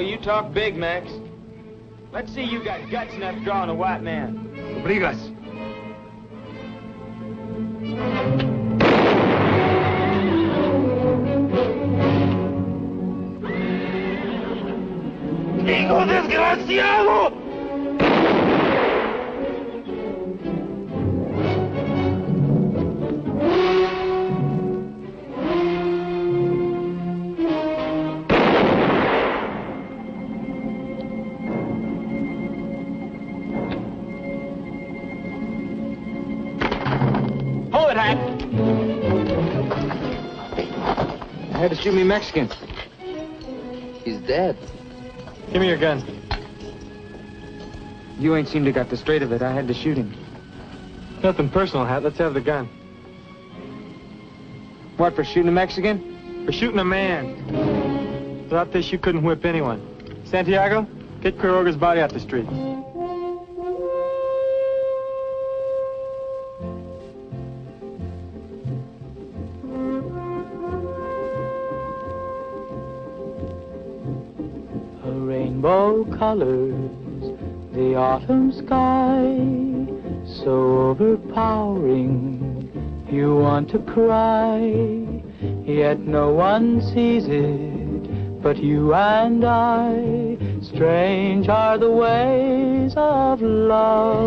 Oh, you talk big, Max. Let's see you got guts enough to draw on a white man. Obligas. ¡Hijo desgraciado! Hold it, Hack. I had to shoot me Mexican. He's dead. Give me your gun. You ain't seemed to got the straight of it. I had to shoot him. Nothing personal, Hat. Let's have the gun. What, for shooting a Mexican? For shooting a man. Without this, you couldn't whip anyone. Santiago, get Quiroga's body off the street. Rainbow colors, the autumn sky, so overpowering, you want to cry, yet no one sees it but you and I. Strange are the ways of love.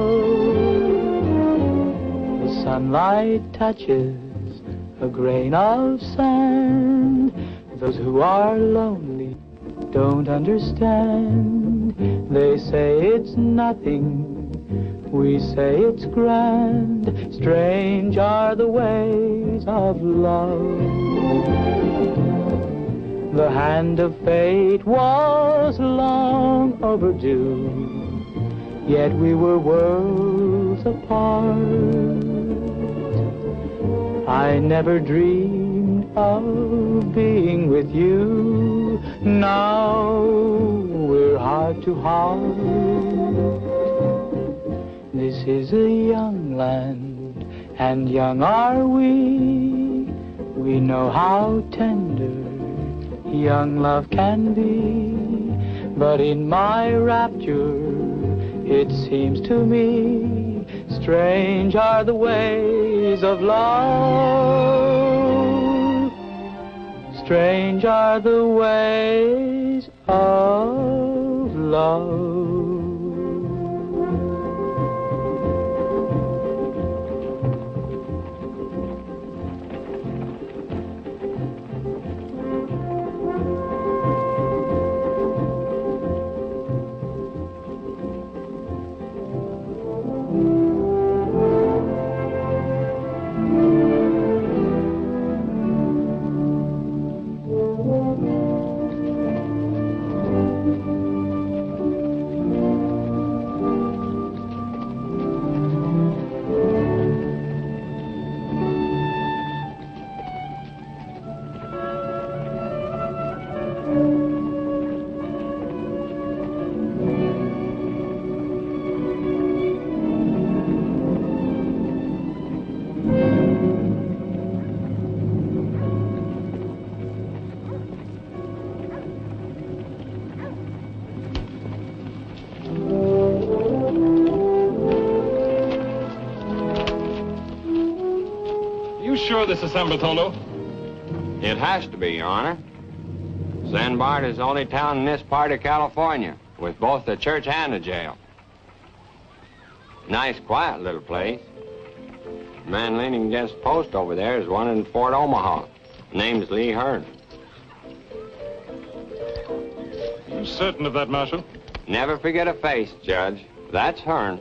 The sunlight touches a grain of sand. Those who are lonely don't understand. They say it's nothing, we say it's grand. Strange are the ways of love. The hand of fate was long overdue, yet we were worlds apart. I never dreamed of being with you. Now we're heart to heart. This is a young land, and young are we. We know how tender young love can be. But in my rapture, it seems to me, strange are the ways of love. Strange are the ways of love. This is San Bartolo? It has to be, Your Honor. San Bart is the only town in this part of California with both the church and the jail. Nice, quiet little place. The man leaning against the post over there is one in Fort Omaha. Name's Lee Hearn. You certain of that, Marshal? Never forget a face, Judge. That's Hearn.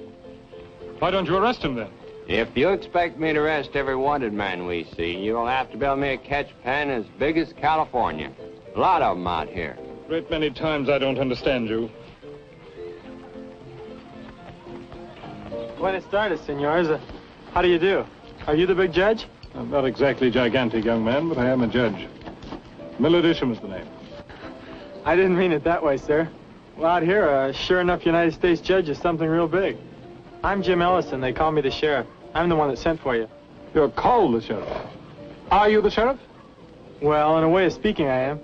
Why don't you arrest him, then? If you expect me to arrest every wanted man we see, you'll have to build me a catch pen as big as California. A lot of them out here. Great many times I don't understand you. Buenas tardes, senors. How do you do? Are you the big judge? I'm not exactly gigantic, young man, but I am a judge. Millard Isham's the name. I didn't mean it that way, sir. Well, out here, a sure enough United States judge is something real big. I'm Jim Ellison. They call me the sheriff. I'm the one that sent for you. You're called the sheriff. Are you the sheriff? Well, in a way of speaking, I am.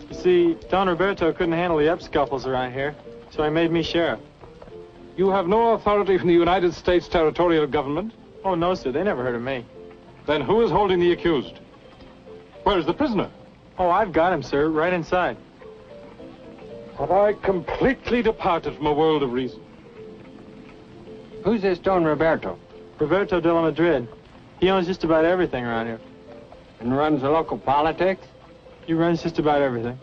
You see, Don Roberto couldn't handle the upscuffles around here, so he made me sheriff. You have no authority from the United States territorial government? Oh, no, sir. They never heard of me. Then who is holding the accused? Where's the prisoner? Oh, I've got him, sir, right inside. Have I completely departed from a world of reason? Who's this Don Roberto? Roberto de la Madrid. He owns just about everything around here. And runs the local politics? He runs just about everything.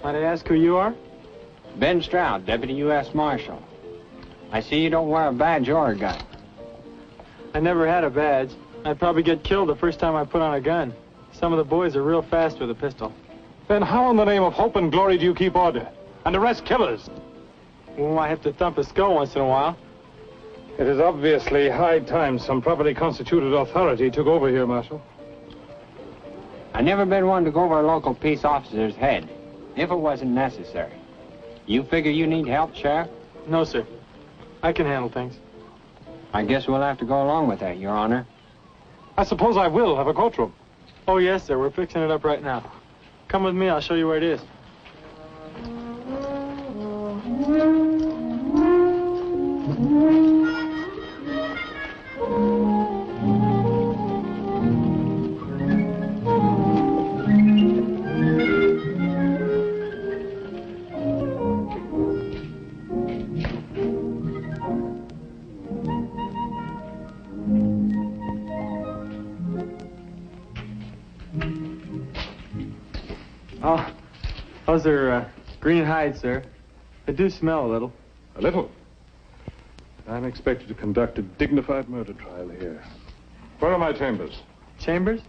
Might I ask who you are? Ben Stroud, Deputy U.S. Marshal. I see you don't wear a badge or a gun. I never had a badge. I'd probably get killed the first time I put on a gun. Some of the boys are real fast with a pistol. Then how in the name of hope and glory do you keep order and arrest killers? Well, I have to thump a skull once in a while. It is obviously high time some properly constituted authority took over here, Marshal. I've never been one to go over a local peace officer's head, if it wasn't necessary. You figure you need help, Sheriff? No, sir. I can handle things. I guess we'll have to go along with that, Your Honor. I suppose I will have a courtroom. Oh, yes, sir. We're fixing it up right now. Come with me. I'll show you where it is. Oh, those are green hides, sir. They do smell a little. A little? I'm expected to conduct a dignified murder trial here. Where are my chambers? Chambers?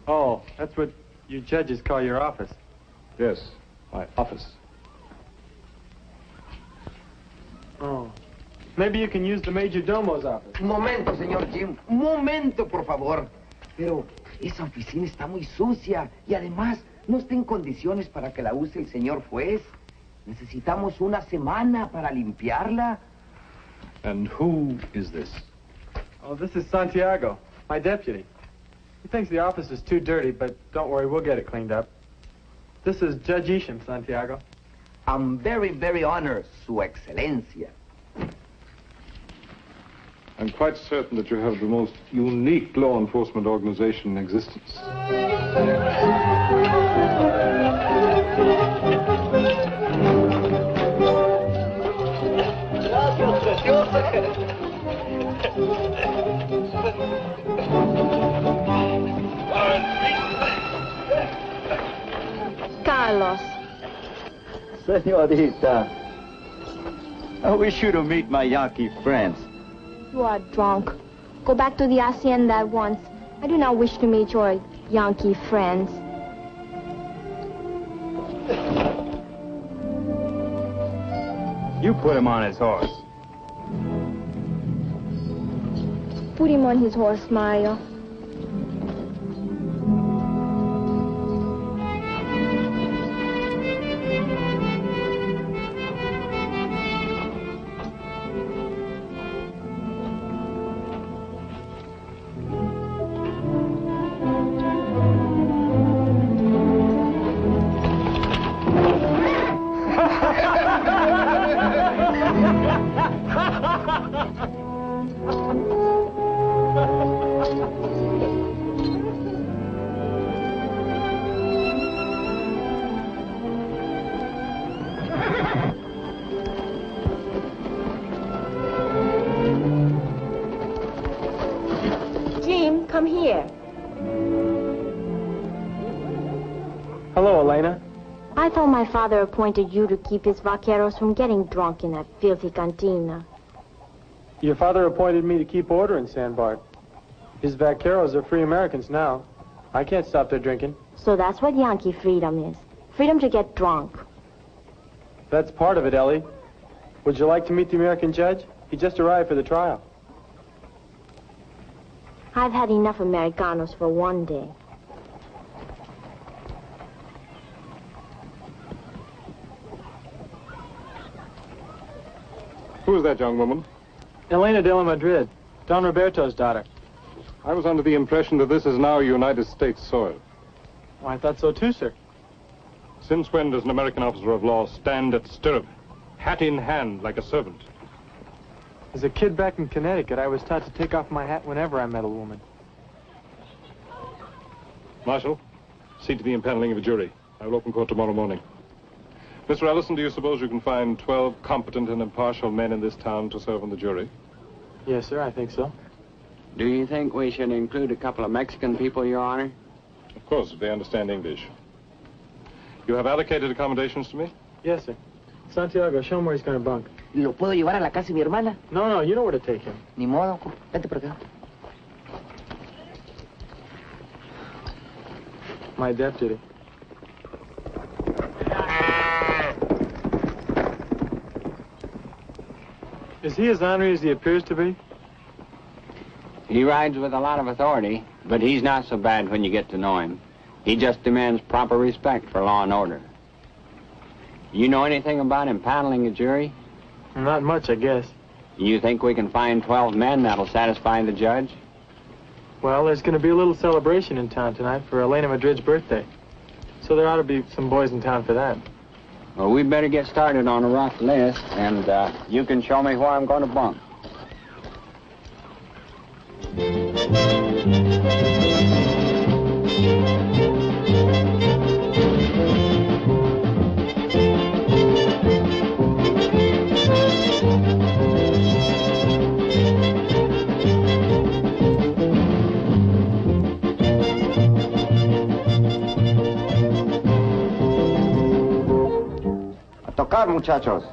Oh, that's what you judges call your office. Yes, my office. Oh. Maybe you can use the Major Domo's office. Un momento, señor Jim. Un momento, por favor. Pero esa oficina está muy sucia y además no está en condiciones para que la use el señor juez. Necesitamos una semana para limpiarla. And who is this? Oh, this is Santiago, my deputy. He thinks the office is too dirty, but don't worry, we'll get it cleaned up. This is Judge Isham, Santiago. I'm very, very honored, Su Excelencia. I'm quite certain that you have the most unique law enforcement organization in existence. Carlos. Senorita, I wish you to meet my Yankee friends. You are drunk. Go back to the hacienda at once. I do not wish to meet your Yankee friends. You put him on his horse. Put him on his horse, Mario. Come here. Hello, Elena. I thought my father appointed you to keep his vaqueros from getting drunk in that filthy cantina. Your father appointed me to keep order in San Bart. His vaqueros are free Americans now. I can't stop their drinking. So that's what Yankee freedom is. Freedom to get drunk. That's part of it, Ellie. Would you like to meet the American judge? He just arrived for the trial. I've had enough Americanos for one day. Who is that young woman? Elena de la Madrid, Don Roberto's daughter. I was under the impression that this is now United States soil. Oh, I thought so too, sir. Since when does an American officer of law stand at stirrup, hat in hand, like a servant? As a kid back in Connecticut, I was taught to take off my hat whenever I met a woman. Marshal, see to the impaneling of a jury. I will open court tomorrow morning. Mr. Ellison, do you suppose you can find 12 competent and impartial men in this town to serve on the jury? Yes, sir, I think so. Do you think we should include a couple of Mexican people, Your Honor? Of course, if they understand English. You have allocated accommodations to me? Yes, sir. Santiago, show him where he's going to bunk. ¿Lo puedo llevar a la casa de mi hermana? No, you know where to take him. Ni modo, vete por acá. My deputy. Is he as ornery as he appears to be? He rides with a lot of authority, but he's not so bad when you get to know him. He just demands proper respect for law and order. You know anything about impaneling a jury? Not much, I guess. You think we can find 12 men that'll satisfy the judge? Well, there's going to be a little celebration in town tonight for Elena Madrid's birthday. So there ought to be some boys in town for that. Well, we'd better get started on a rough list, and you can show me where I'm going to bunk. A tocar, muchachos.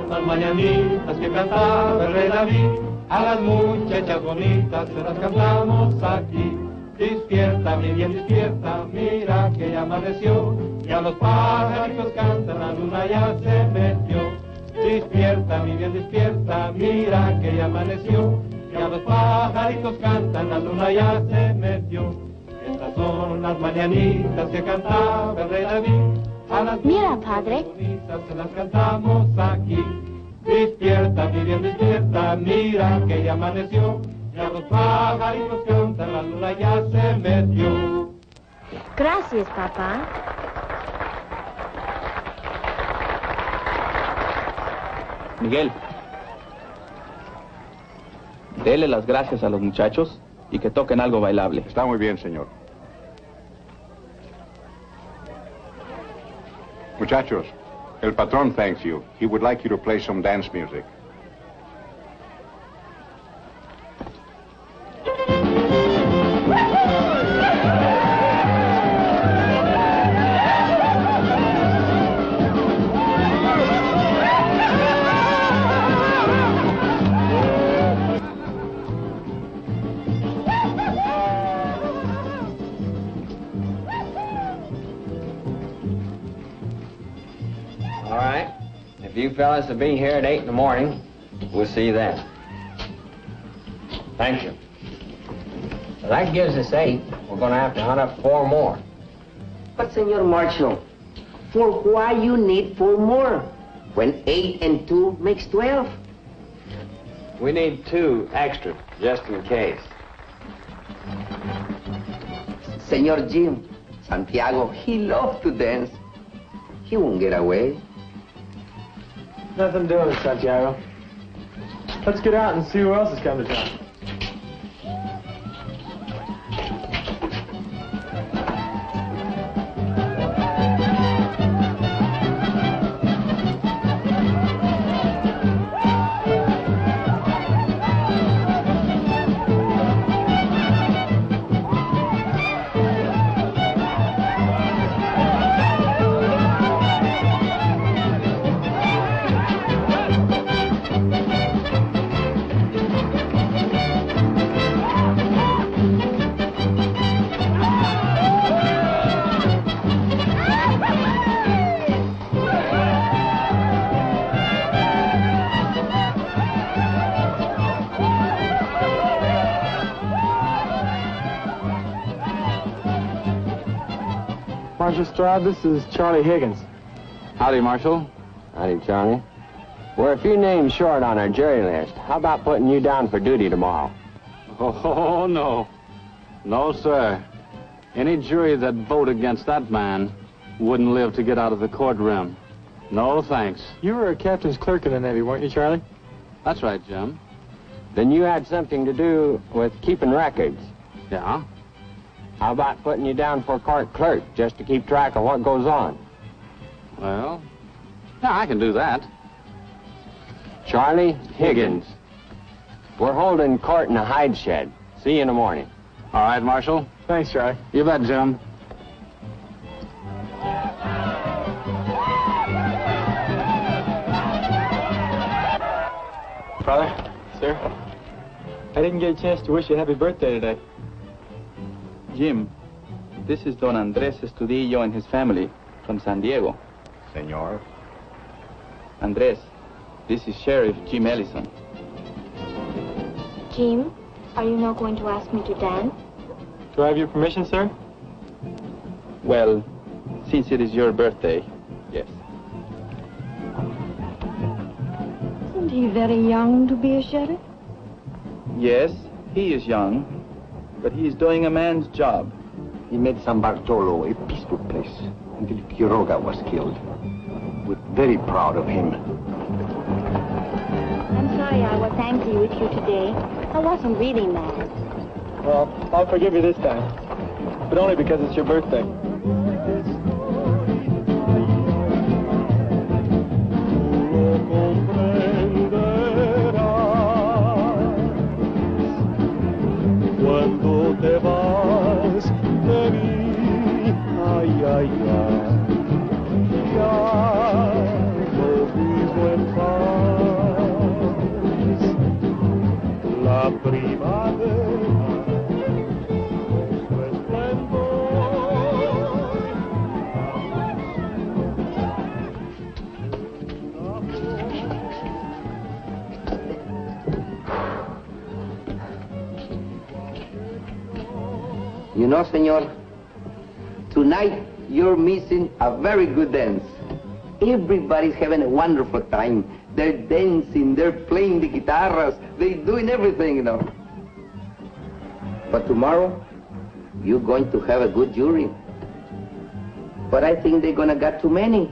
Las mañanitas que cantaba el rey David, a las muchachas bonitas se las cantamos aquí. Despierta, mi bien, despierta, mira que ya amaneció, y a los pajaritos cantan, la luna ya se metió. Despierta, mi bien, despierta, mira que ya amaneció, y a los pajaritos cantan, la luna ya se metió. Estas son las mañanitas que cantaba el rey David. Mira, padre. Se las cantamos aquí. Despierta, mi bien, despierta, mira que ya amaneció, y a los pajaritos cantan, la luna ya se metió. Gracias, papá. Miguel, dele las gracias a los muchachos y que toquen algo bailable. Está muy bien, señor. Muchachos, el patrón thanks you. He would like you to play some dance music. All right. If you fellas will be here at 8 in the morning, we'll see you then. Thank you. Well, that gives us 8. We're going to have to hunt up 4 more. But, Senor Marshal, for why you need 4 more? When 8 and 2 makes 12. We need 2 extra, just in case. Senor Jim, Santiago, he loves to dance. He won't get away. Nothing doing, Santiago. Let's get out and see who else has come to town. Marshal Stroud, this is Charlie Higgins. Howdy, Marshal. Howdy, Charlie. We're a few names short on our jury list. How about putting you down for duty tomorrow? Oh, no. No, sir. Any jury that vote against that man wouldn't live to get out of the courtroom. No, thanks. You were a captain's clerk in the Navy, weren't you, Charlie? That's right, Jim. Then you had something to do with keeping records. Yeah? How about putting you down for court clerk, just to keep track of what goes on? Well, yeah, I can do that. Charlie Higgins. We're holding court in a hide shed. See you in the morning. All right, Marshal. Thanks, Charlie. You bet, Jim. Father, sir, I didn't get a chance to wish you a happy birthday today. Jim, this is Don Andres Estudillo and his family from San Diego. Senor. Andres, this is Sheriff Jim Ellison. Jim, are you not going to ask me to dance? Do I have your permission, sir? Well, since it is your birthday, yes. Isn't he very young to be a sheriff? Yes, he is young, but he is doing a man's job. He made San Bartolo a peaceful place until Quiroga was killed. We're very proud of him. I'm sorry I was angry with you today. I wasn't really mad. Well, I'll forgive you this time, but only because it's your birthday. Cuando te vas de mí, ay, ay, ay, ya no vivo en paz. La primavera con su esplendor. You know, senor, tonight you're missing a very good dance. Everybody's having a wonderful time. They're dancing, they're playing the guitarras, they're doing everything, you know. But tomorrow, you're going to have a good jury. But I think they're gonna get too many.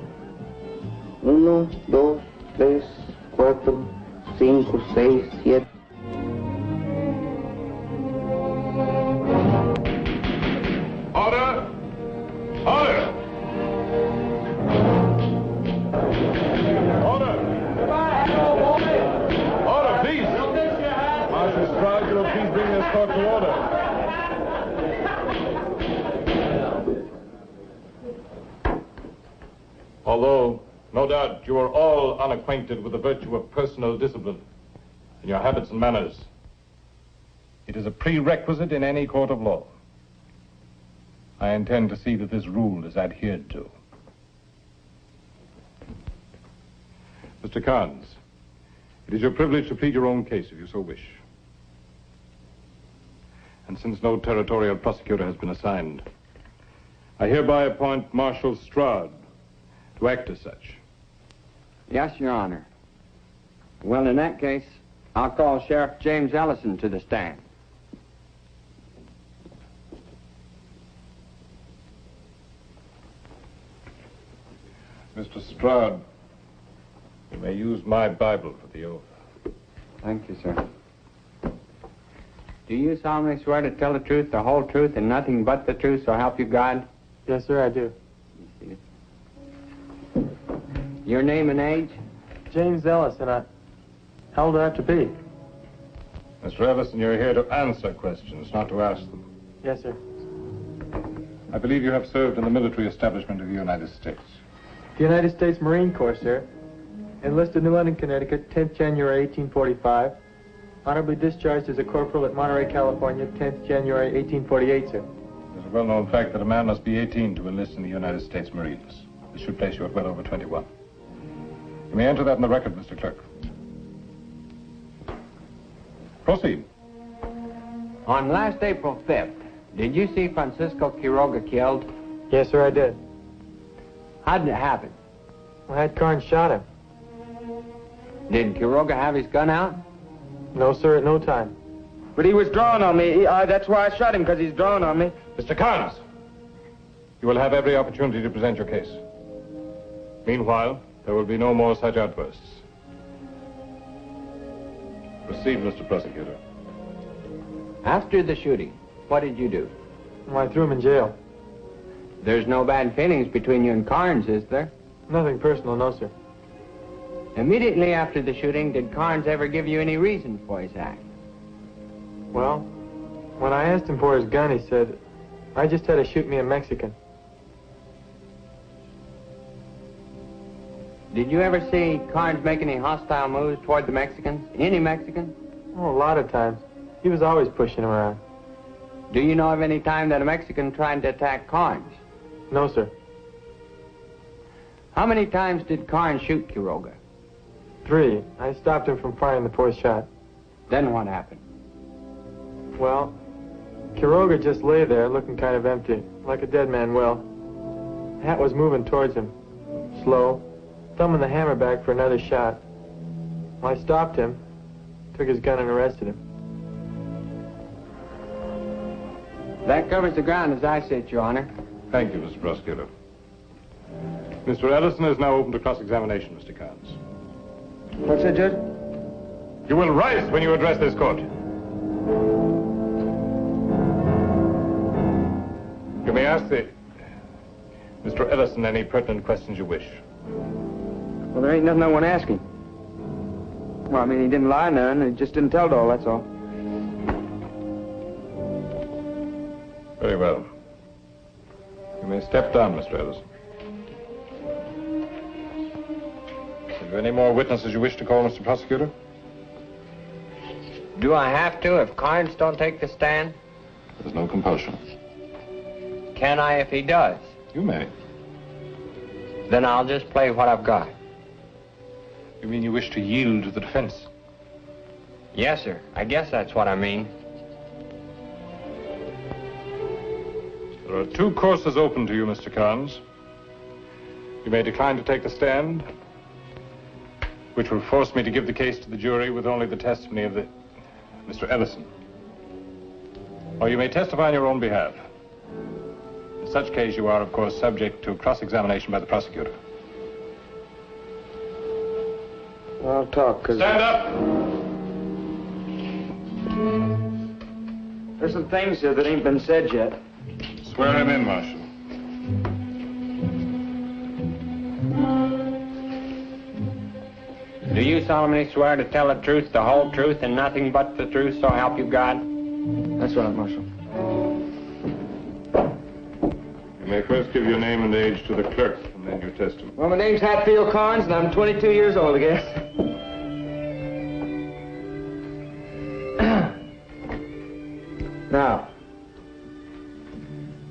1, 2, 3, 4, 5, 6, 7. Order! Order! Order, please! Marshal Stroud, will please bring this court to order. Although, no doubt, you are all unacquainted with the virtue of personal discipline in your habits and manners, it is a prerequisite in any court of law. I intend to see that this rule is adhered to. Mr. Carnes, it is your privilege to plead your own case if you so wish. And since no territorial prosecutor has been assigned, I hereby appoint Marshal Stroud to act as such. Yes, Your Honor. Well, in that case, I'll call Sheriff James Ellison to the stand. Mr. Stroud, you may use my Bible for the oath. Thank you, sir. Do you solemnly swear to tell the truth, the whole truth, and nothing but the truth, so help you God? Yes, sir, I do. Your name and age? James Ellis, and how old do I have to be? Mr. Ellison, you're here to answer questions, not to ask them. Yes, sir. I believe you have served in the military establishment of the United States. The United States Marine Corps, sir. Enlisted New London, Connecticut, 10th January 1845. Honorably discharged as a corporal at Monterey, California, 10th January 1848, sir. It's a well-known fact that a man must be 18 to enlist in the United States Marines. This should place you at well over 21. You may enter that in the record, Mr. Clerk. Proceed. On last April 5th, did you see Francisco Quiroga killed? Yes, sir, I did. How did it happen? I had Carnes shot him. Did Quiroga have his gun out? No, sir, at no time. But he was drawing on me. That's why I shot him, because he's drawing on me. Mr. Carnes, you will have every opportunity to present your case. Meanwhile, there will be no more such outbursts. Proceed, Mr. Prosecutor. After the shooting, what did you do? Well, I threw him in jail. There's no bad feelings between you and Carnes, is there? Nothing personal, no, sir. Immediately after the shooting, did Carnes ever give you any reason for his act? Well, when I asked him for his gun, he said, I just had to shoot me a Mexican. Did you ever see Carnes make any hostile moves toward the Mexicans? Any Mexicans? Oh, a lot of times. He was always pushing him around. Do you know of any time that a Mexican tried to attack Carnes? No, sir. How many times did Carnes shoot Quiroga? 3. I stopped him from firing the 4th shot. Then what happened? Well, Quiroga just lay there looking kind of empty, like a dead man will. Hat was moving towards him, slow, thumbing the hammer back for another shot. Well, I stopped him, took his gun and arrested him. That covers the ground as I see it, Your Honor. Thank you, Mr. Prosecutor. Mr. Ellison is now open to cross-examination, Mr. Carnes. What's that, Judge? You will rise when you address this court. You may ask Mr. Ellison any pertinent questions you wish. Well, there ain't nothing I want to ask him. Well, I mean, he didn't lie none. He just didn't tell it all, that's all. Very well. You may step down, Mr. Ellison. Have you any more witnesses you wish to call, Mr. Prosecutor? Do I have to if Carnes don't take the stand? There's no compulsion. Can I if he does? You may. Then I'll just play what I've got. You mean you wish to yield to the defense? Yes, sir. I guess that's what I mean. There are 2 courses open to you, Mr. Carnes. You may decline to take the stand, which will force me to give the case to the jury with only the testimony of Mr. Ellison. Or you may testify on your own behalf. In such case, you are, of course, subject to cross-examination by the prosecutor. I'll talk, because... Stand up! There's some things here that ain't been said yet. Swear him in, Marshal. Do you solemnly swear to tell the truth, the whole truth, and nothing but the truth, so help you God? That's right, Marshal. You may first give your name and age to the clerk, and then your testimony. Well, my name's Hatfield Carnes, and I'm 22 years old, I guess. Now,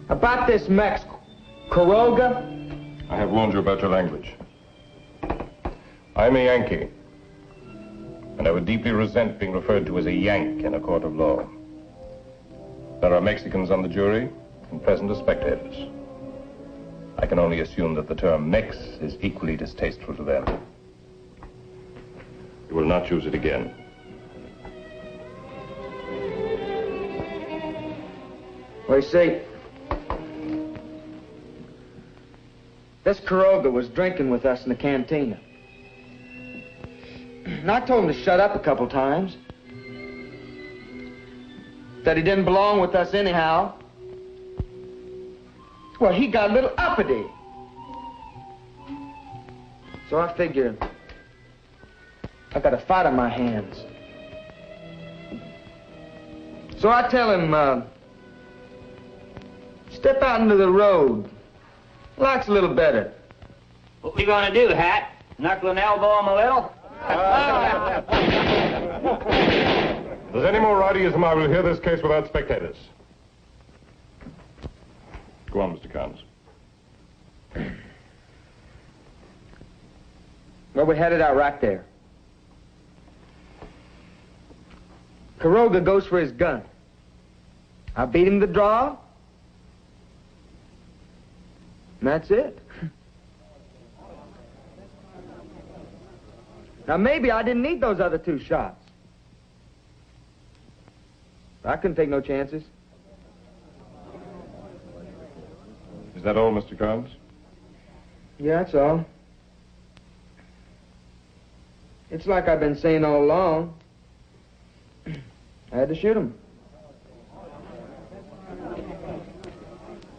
about this Mex Quiroga. I have warned you about your language. I'm a Yankee, and I would deeply resent being referred to as a Yank in a court of law. There are Mexicans on the jury and present as spectators. I can only assume that the term Mex is equally distasteful to them. You will not use it again. Well, you see, this Quiroga was drinking with us in the cantina. And I told him to shut up a couple times. That he didn't belong with us anyhow. Well, he got a little uppity. So I figured I got a fight on my hands. So I tell him, step out into the road. Likes a little better. What we gonna do, Hat? Knuckle and elbow him a little? If there's any more rowdyism, I will hear this case without spectators. Go on, Mr. Carnes. Well, we had it out right there. Quiroga goes for his gun. I beat him the draw. And that's it. Now, maybe I didn't need those other 2 shots. I couldn't take no chances. Is that all, Mr. Carnes? Yeah, that's all. It's like I've been saying all along. I had to shoot him.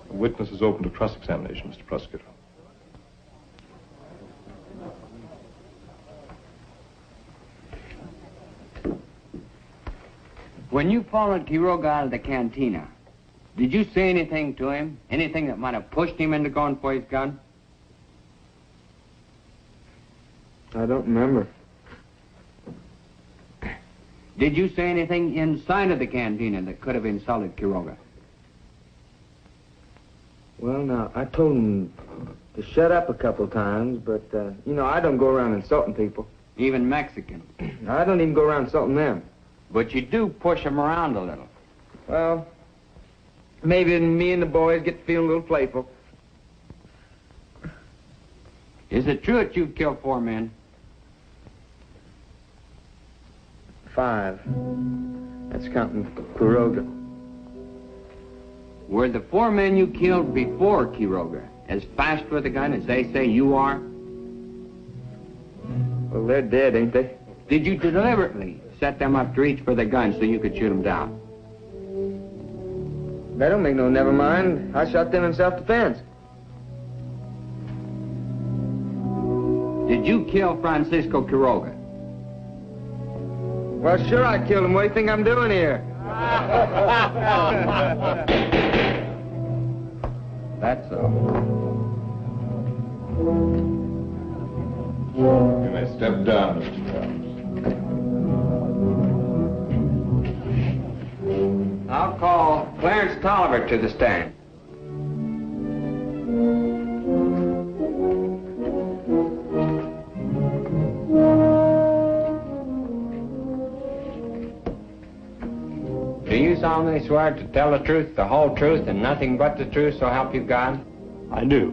The witness is open to cross-examination, Mr. Prosecutor. When you followed Quiroga out of the cantina, did you say anything to him? Anything that might have pushed him into going for his gun? I don't remember. Did you say anything inside of the cantina that could have insulted Quiroga? Well, now, I told him to shut up a couple times, but, you know, I don't go around insulting people. Even Mexicans? I don't even go around insulting them. But you do push them around a little. Well, maybe me and the boys get to feeling a little playful. Is it true that you've killed 4 men? 5. That's counting Quiroga. Were the 4 men you killed before Quiroga as fast with a gun as they say you are? Well, they're dead, ain't they? Did you deliberately set them up to reach for the gun so you could shoot them down? That don't make no never mind. I shot them in self-defense. Did you kill Francisco Quiroga? Well, sure I killed him. What do you think I'm doing here? That's all. You may step down, Mr. Carnes. I'll call Clarence Tolliver to the stand. Do you solemnly swear to tell the truth, the whole truth, and nothing but the truth, so help you God? I do.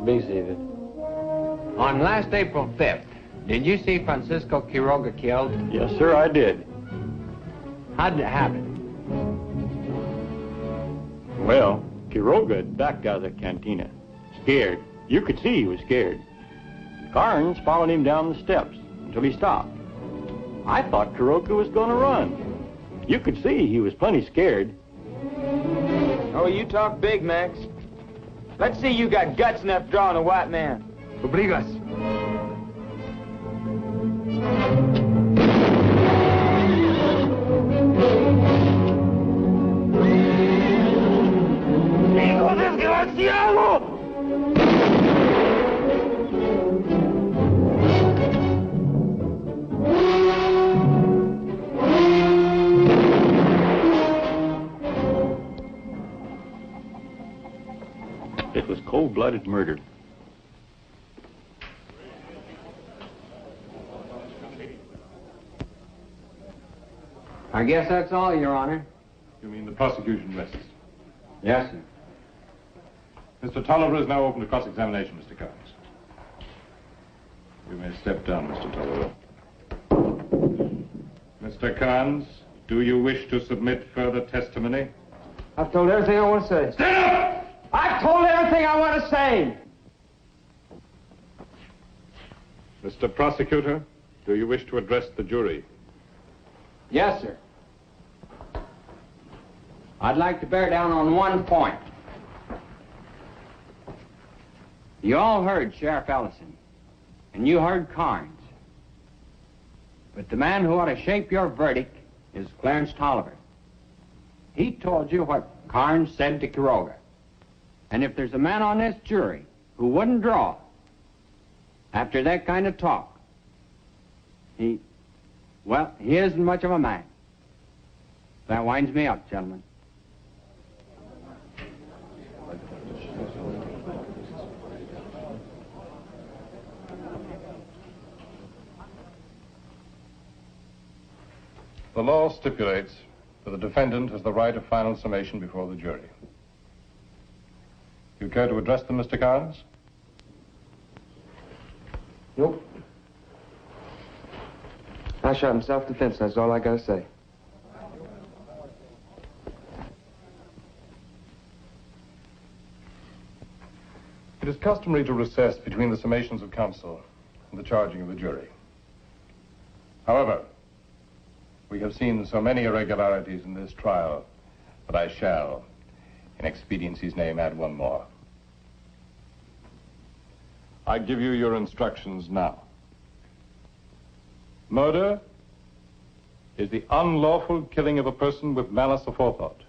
Be seated. On last April 5th, did you see Francisco Quiroga killed? Yes, sir, I did. How did it happen? Well, Quiroga had backed out of the cantina. Scared. You could see he was scared. Carnes followed him down the steps until he stopped. I thought Quiroga was going to run. You could see he was plenty scared. Oh, you talk big, Max. Let's see you got guts enough drawing a white man. Obligas. ¡Hijo desgraciado! It was cold-blooded murder. I guess that's all, Your Honor. You mean the prosecution rests? Yes, sir. Mr. Tolliver is now open to cross-examination, Mr. Carnes. You may step down, Mr. Tolliver. Mr. Carnes, do you wish to submit further testimony? I've told everything I want to say. Stand up! I've told everything I want to say! Mr. Prosecutor, do you wish to address the jury? Yes, sir. I'd like to bear down on one point. You all heard Sheriff Ellison, and you heard Carnes. But the man who ought to shape your verdict is Clarence Tolliver. He told you what Carnes said to Quiroga. And if there's a man on this jury who wouldn't draw after that kind of talk, he isn't much of a man. That winds me up, gentlemen. The law stipulates that the defendant has the right of final summation before the jury. You care to address them, Mr. Carnes? Nope. I shot in self-defense, that's all I gotta say. It is customary to recess between the summations of counsel and the charging of the jury. However, we have seen so many irregularities in this trial that I shall, in expediency's name, add one more. I give you your instructions now. Murder is the unlawful killing of a person with malice aforethought.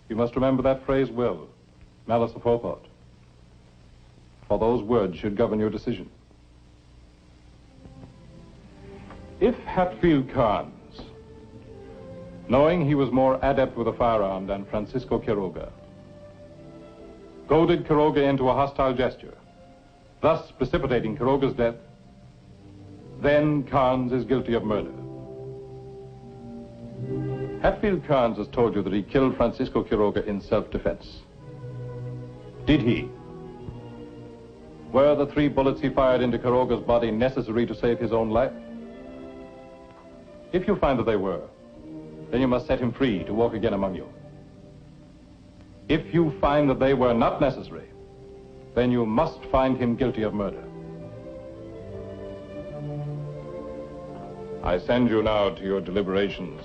You must remember that phrase well, malice aforethought, for those words should govern your decision. If Hatfield Carnes, knowing he was more adept with a firearm than Francisco Quiroga, goaded Quiroga into a hostile gesture, thus precipitating Quiroga's death, then Carnes is guilty of murder. Hatfield Carnes has told you that he killed Francisco Quiroga in self-defense. Did he? Were the 3 bullets he fired into Quiroga's body necessary to save his own life? If you find that they were, then you must set him free to walk again among you. If you find that they were not necessary, then you must find him guilty of murder. I send you now to your deliberations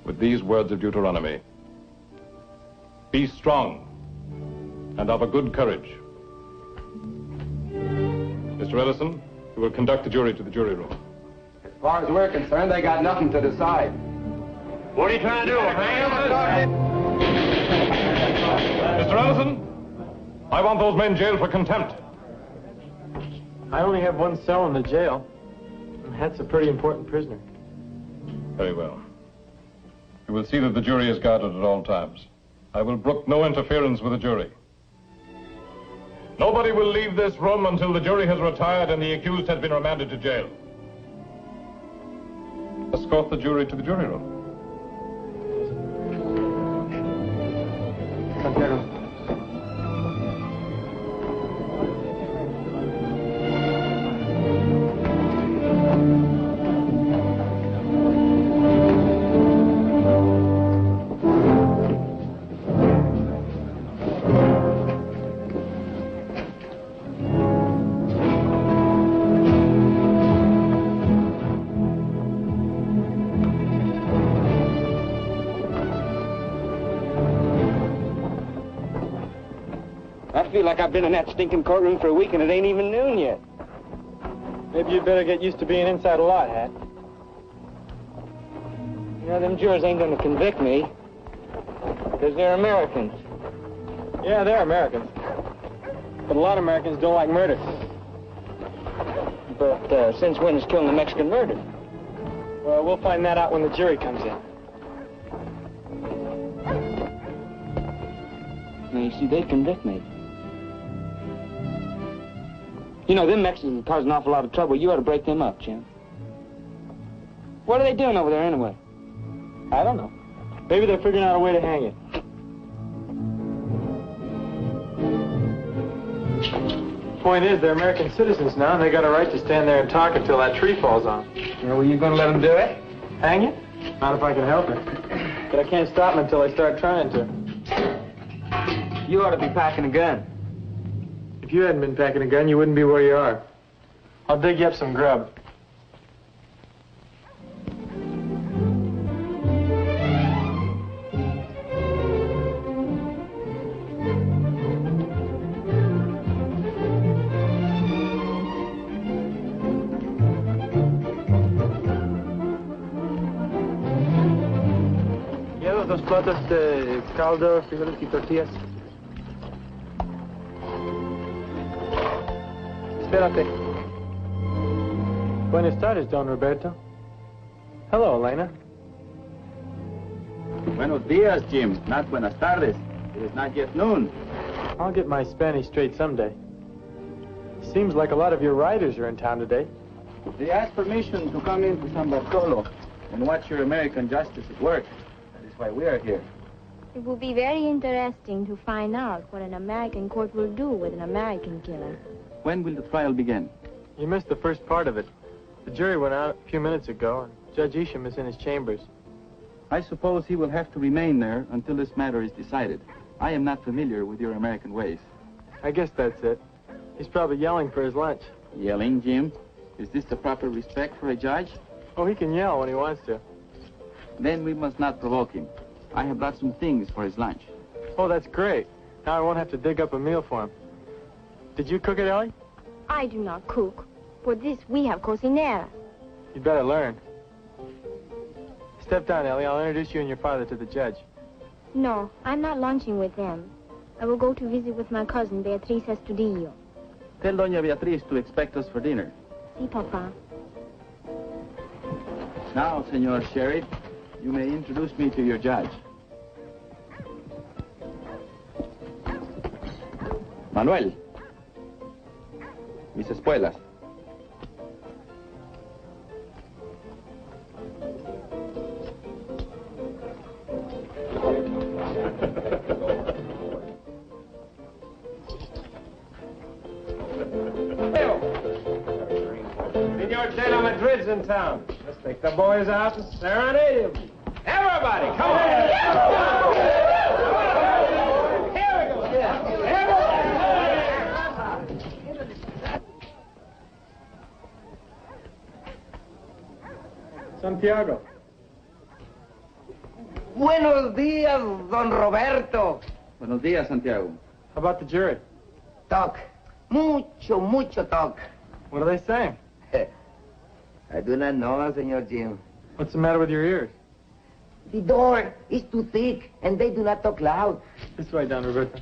with these words of Deuteronomy. Be strong and of a good courage. Mr. Ellison, you will conduct the jury to the jury room. As far as we're concerned, they got nothing to decide. What are you trying to do, man? Mr. Ellison, I want those men jailed for contempt. I only have one cell in the jail. And that's a pretty important prisoner. Very well. You will see that the jury is guarded at all times. I will brook no interference with the jury. Nobody will leave this room until the jury has retired and the accused has been remanded to jail. Escort the jury to the jury room. I feel like I've been in that stinking courtroom for a week and it ain't even noon yet. Maybe you'd better get used to being inside a lot, Hat. You know, them jurors ain't gonna convict me. Because they're Americans. Yeah, they're Americans. But a lot of Americans don't like murder. But since when is killing a Mexican murder? Well, we'll find that out when the jury comes in. Now, you see, they'd convict me. You know, them Mexicans cause an awful lot of trouble. You ought to break them up, Jim. What are they doing over there, anyway? I don't know. Maybe they're figuring out a way to hang it. Point is, they're American citizens now, and they got a right to stand there and talk until that tree falls on. Well, were you going to let them do it? Hang it? Not if I can help it. But I can't stop them until I start trying to. You ought to be packing a gun. If you hadn't been packing a gun, you wouldn't be where you are. I'll dig you up some grub. ¿Llevas 2 platos de caldo, frijoles y tortillas? Espérate. Buenas tardes, Don Roberto. Hello, Elena. Buenos días, Jim. Not buenas tardes. It is not yet noon. I'll get my Spanish straight someday. Seems like a lot of your riders are in town today. They asked permission to come into San Bartolo and watch your American justice at work. That is why we are here. It will be very interesting to find out what an American court will do with an American killer. When will the trial begin? You missed the first part of it. The jury went out a few minutes ago, and Judge Isham is in his chambers. I suppose he will have to remain there until this matter is decided. I am not familiar with your American ways. I guess that's it. He's probably yelling for his lunch. Yelling, Jim? Is this the proper respect for a judge? Oh, he can yell when he wants to. Then we must not provoke him. I have brought some things for his lunch. Oh, that's great. Now I won't have to dig up a meal for him. Did you cook it, Ellie? I do not cook. For this, we have cocinera. You'd better learn. Step down, Ellie. I'll introduce you and your father to the judge. No, I'm not lunching with them. I will go to visit with my cousin, Beatriz Estudillo. Tell Doña Beatriz to expect us for dinner. Si, Papa. Now, Senor Sheriff, you may introduce me to your judge. Manuel. Mis espuelas. Senor de la Madrid's in town. Let's take the boys out and serenade him. Everybody, come on! Here we go! Santiago. Buenos días, don Roberto. Buenos días, Santiago. How about the jury? Talk. Mucho talk. What are they saying? I do not know, Senor Jim. What's the matter with your ears? The door is too thick, and they do not talk loud. This way, Don Roberto.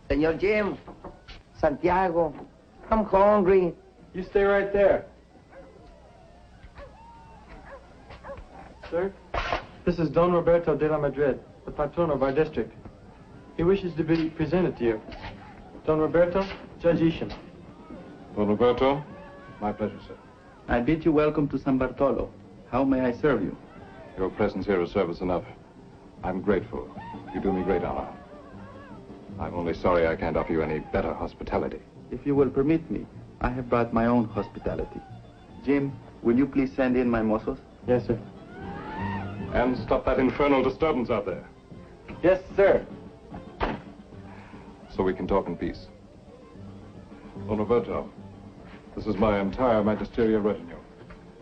Senor Jim, Santiago, I'm hungry. You stay right there. Sir, this is Don Roberto de la Madrid, the patron of our district. He wishes to be presented to you. Don Roberto, Judge Isham. Don Roberto, my pleasure, sir. I bid you welcome to San Bartolo. How may I serve you? Your presence here is service enough. I'm grateful. You do me great honor. I'm only sorry I can't offer you any better hospitality. If you will permit me, I have brought my own hospitality. Jim, will you please send in my mozos? Yes, sir. And stop that infernal disturbance out there. Yes, sir. So we can talk in peace. Don Roberto, this is my entire magisterial retinue.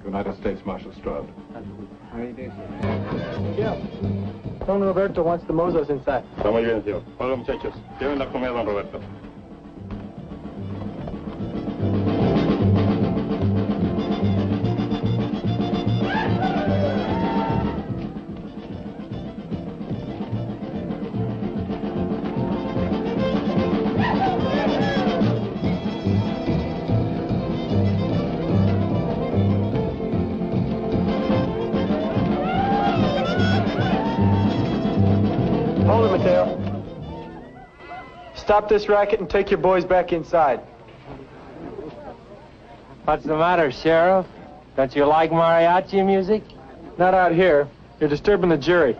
United States Marshal Stroud. How do you do, Yeah. Don Roberto wants the mozos inside. Está muy bien, tío. Hola, muchachos. Lleven la comida, don Roberto. Hold it, Mateo. Stop this racket and take your boys back inside. What's the matter, Sheriff? Don't you like mariachi music? Not out here. You're disturbing the jury.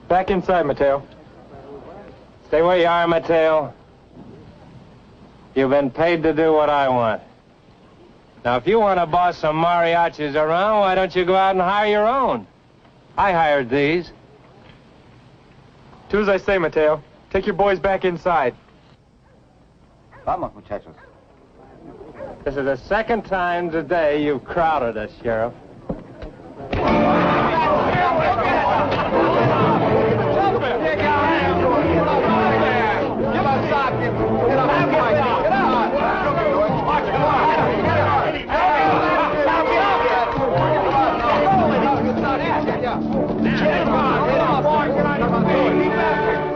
Back inside, Mateo. Stay where you are, Mateo. You've been paid to do what I want. Now, if you want to boss some mariachis around, why don't you go out and hire your own? I hired these. Do as I say, Mateo. Take your boys back inside. Vamos, muchachos. This is the second time today you've crowded us, Sheriff.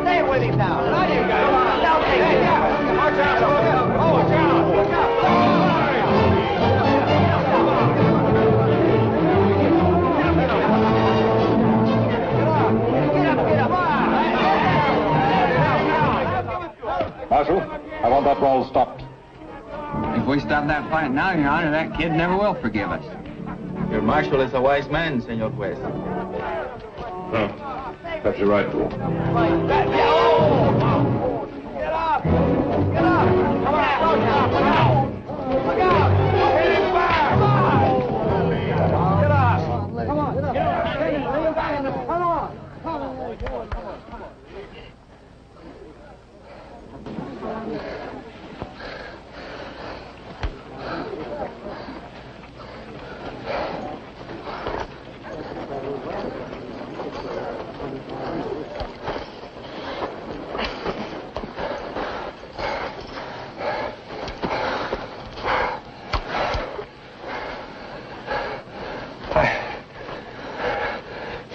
Stay with him now. Marshal, I want that brawl stopped. If we stop that fight now, Your Honor, that kid never will forgive us. Your marshal is a wise man, Senor Juez. Perhaps you're right, Fool. Get up! Get up! Come on! Look out!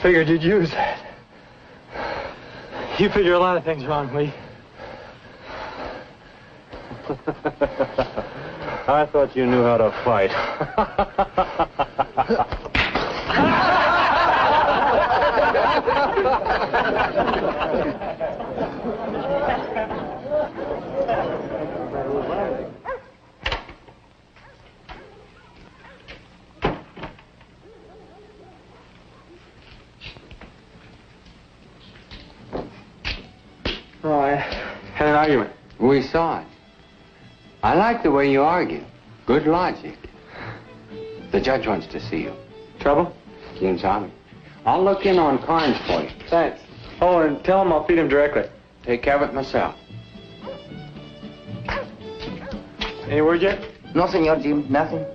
Figured you'd use that. You figure a lot of things wrong, Lee. I thought you knew how to fight. Oh, I had an argument. We saw it. I like the way you argue. Good logic. The judge wants to see you. Trouble? Quien sabe. I'll look in on Carnes for you. Thanks. Oh, and tell him I'll feed him directly. Take care of it myself. Any word yet? No, Senor Jim, nothing.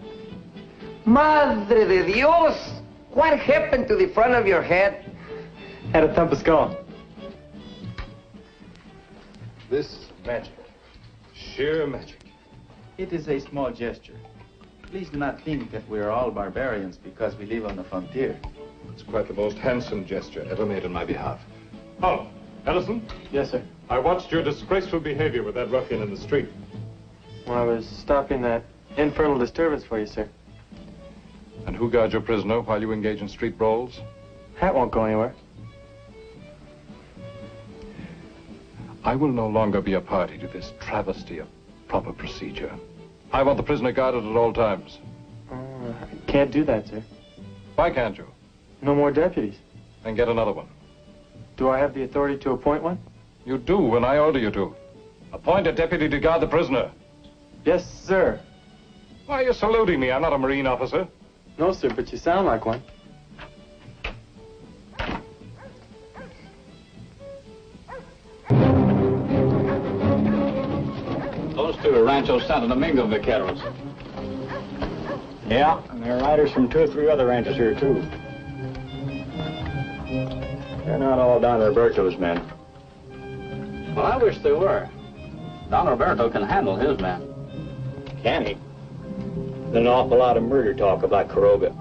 Madre de Dios! What happened to the front of your head? Had a thump of skull. This magic. Sheer magic. It is a small gesture. Please do not think that we are all barbarians because we live on the frontier. It's quite the most handsome gesture ever made on my behalf. Oh, Ellison? Yes, sir. I watched your disgraceful behavior with that ruffian in the street. Well, I was stopping that infernal disturbance for you, sir. And who guards your prisoner while you engage in street brawls? Hat won't go anywhere. I will no longer be a party to this travesty of proper procedure. I want the prisoner guarded at all times. I can't do that, sir. Why can't you? No more deputies. Then get another one. Do I have the authority to appoint one? You do when I order you to. Appoint a deputy to guard the prisoner. Yes, sir. Why are you saluting me? I'm not a Marine officer. No, sir, but you sound like one. Those two are Rancho Santo Domingo vaqueros. Yeah, and there are riders from 2 or 3 other ranches here, too. They're not all Don Roberto's men. Well, I wish they were. Don Roberto can handle his men. Can he? There's an awful lot of murder talk about Quiroga.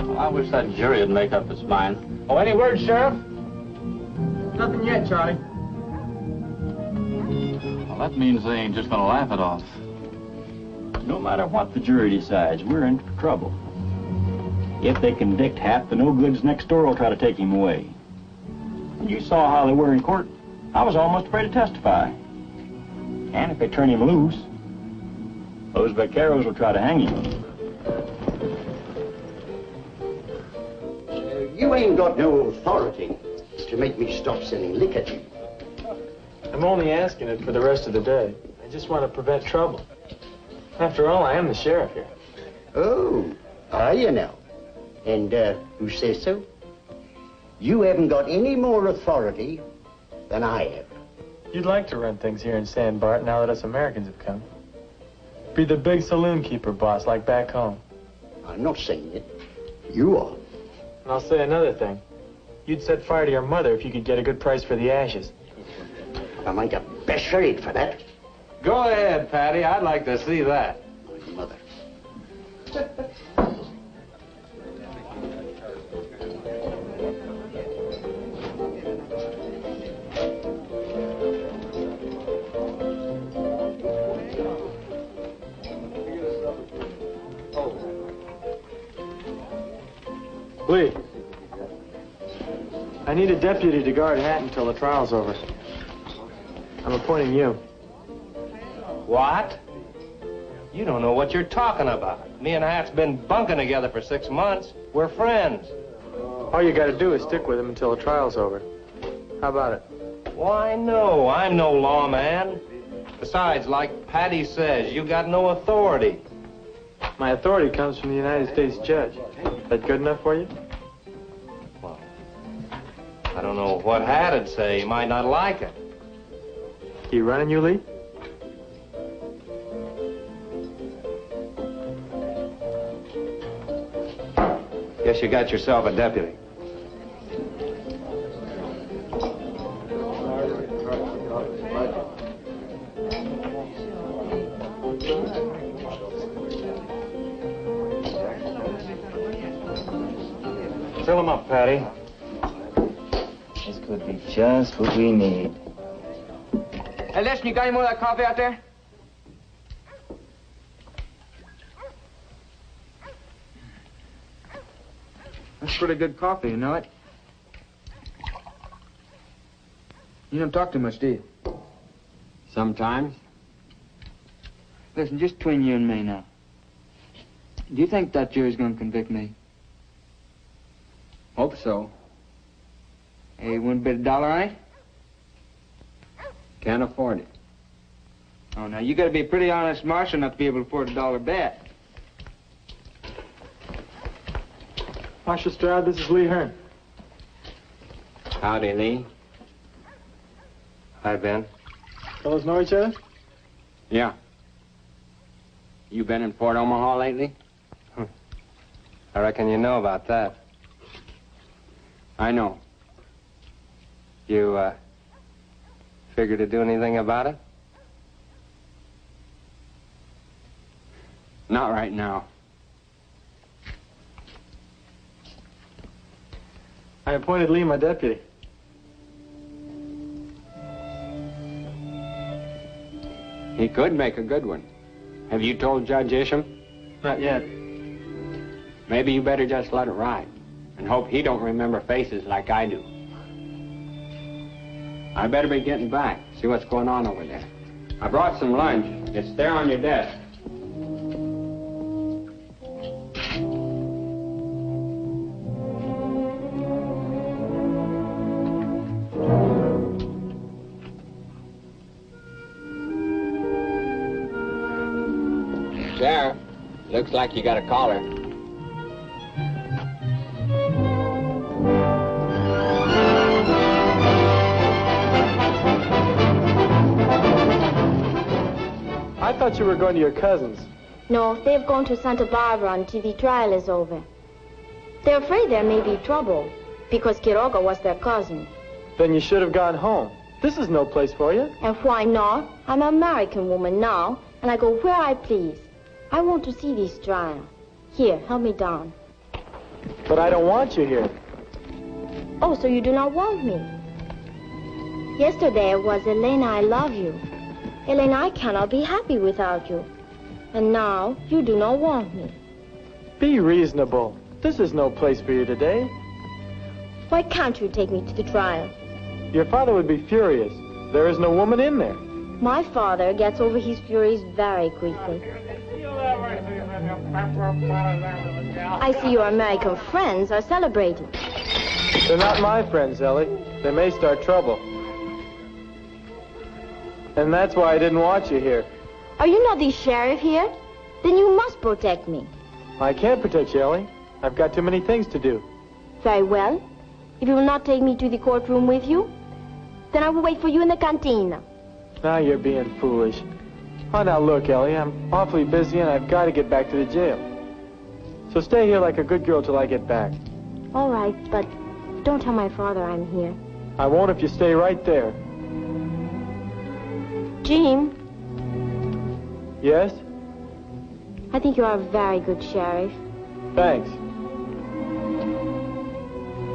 Well, I wish that jury would make up its mind. Oh, any word, Sheriff? Nothing yet, Charlie. Well, that means they ain't just gonna laugh it off. No matter what the jury decides, we're in for trouble. If they convict Hat, the no-goods next door will try to take him away. You saw how they were in court. I was almost afraid to testify. And if they turn him loose, those vaqueros will try to hang him. You ain't got no authority to make me stop selling liquor to you. I'm only asking it for the rest of the day. I just want to prevent trouble. After all, I am the sheriff here. Oh, are you now? And who says so? You haven't got any more authority than I have. You'd like to run things here in San Bart now that us Americans have come. Be the big saloon keeper boss like back home. I'm not saying it. You are. And I'll say another thing. You'd set fire to your mother if you could get a good price for the ashes. I might have best shade for that. Go ahead, Patty. I'd like to see that. My mother. Lee, I need a deputy to guard Hat until the trial's over. I'm appointing you. What? You don't know what you're talking about. Me and Hat's been bunking together for 6 months. We're friends. All you gotta do is stick with him until the trial's over. How about it? Why, no. I'm no lawman. Besides, like Patty says, you got no authority. My authority comes from the United States judge. That good enough for you? I don't know what Hat'd say. He might not like it. He running you, Lee? Guess you got yourself a deputy. Fill him up, Patty. This could be just what we need. Hey, listen, you got any more of that coffee out there? That's pretty good coffee, you know it? You don't talk too much, do you? Sometimes. Listen, just between you and me now. Do you think that jury's gonna convict me? Hope so. Hey, you wouldn't bet $1 on it? Can't afford it. Oh, now, you gotta be a pretty honest marshal not to be able to afford $1 bet. Marshal Stroud, this is Lee Hearn. Howdy, Lee. Hi, Ben. Fellas know each other? Yeah. You been in Fort Omaha lately? I reckon you know about that. I know. You, figure to do anything about it? Not right now. I appointed Lee my deputy. He could make a good one. Have you told Judge Isham? Not yet. Maybe you better just let it ride and hope he don't remember faces like I do. I better be getting back, see what's going on over there. I brought some lunch. It's there on your desk. Sheriff, looks like you got a caller. I thought you were going to your cousin's. No, they've gone to Santa Barbara until the trial is over. They're afraid there may be trouble because Quiroga was their cousin. Then you should have gone home. This is no place for you. And why not? I'm an American woman now, and I go where I please. I want to see this trial. Here, help me down. But I don't want you here. Oh, so you do not want me? Yesterday it was, Elena, I love you. Elena, I cannot be happy without you. And now you do not want me. Be reasonable. This is no place for you today. Why can't you take me to the trial? Your father would be furious. There is no woman in there. My father gets over his furies very quickly. I see your American friends are celebrating. They're not my friends, Ellie. They may start trouble. And that's why I didn't want you here. Are you not the sheriff here? Then you must protect me. I can't protect you, Ellie. I've got too many things to do. Very well. If you will not take me to the courtroom with you, then I will wait for you in the cantina. Now you're being foolish. Oh, now look, Ellie, I'm awfully busy and I've got to get back to the jail. So stay here like a good girl till I get back. All right, but don't tell my father I'm here. I won't if you stay right there. Jim, Yes? I think you are a very good sheriff. Thanks.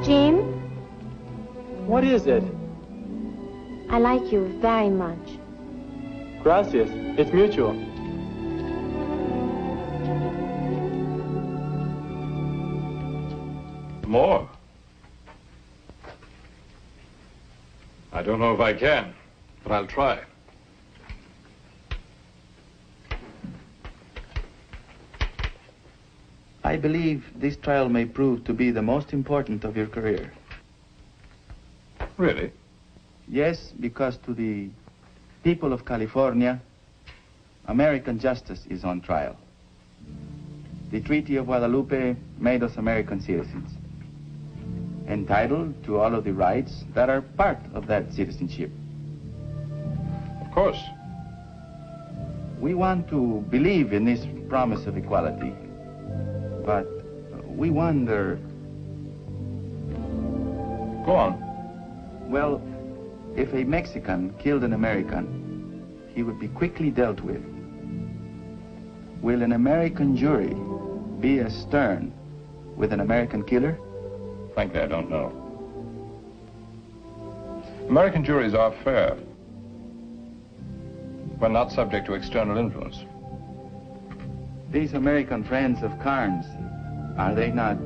Jim, What is it? I like you very much. Gracias. It's mutual. More? I don't know if I can, but I'll try. I believe this trial may prove to be the most important of your career. Really? Yes, because to the people of California, American justice is on trial. The Treaty of Guadalupe made us American citizens. entitled to all of the rights that are part of that citizenship. Of course. We want to believe in this promise of equality, but we wonder... Go on. Well, if a Mexican killed an American, he would be quickly dealt with. Will an American jury be as stern with an American killer? Frankly, I don't know. American juries are fair when not subject to external influence. These American friends of Carnes, are they not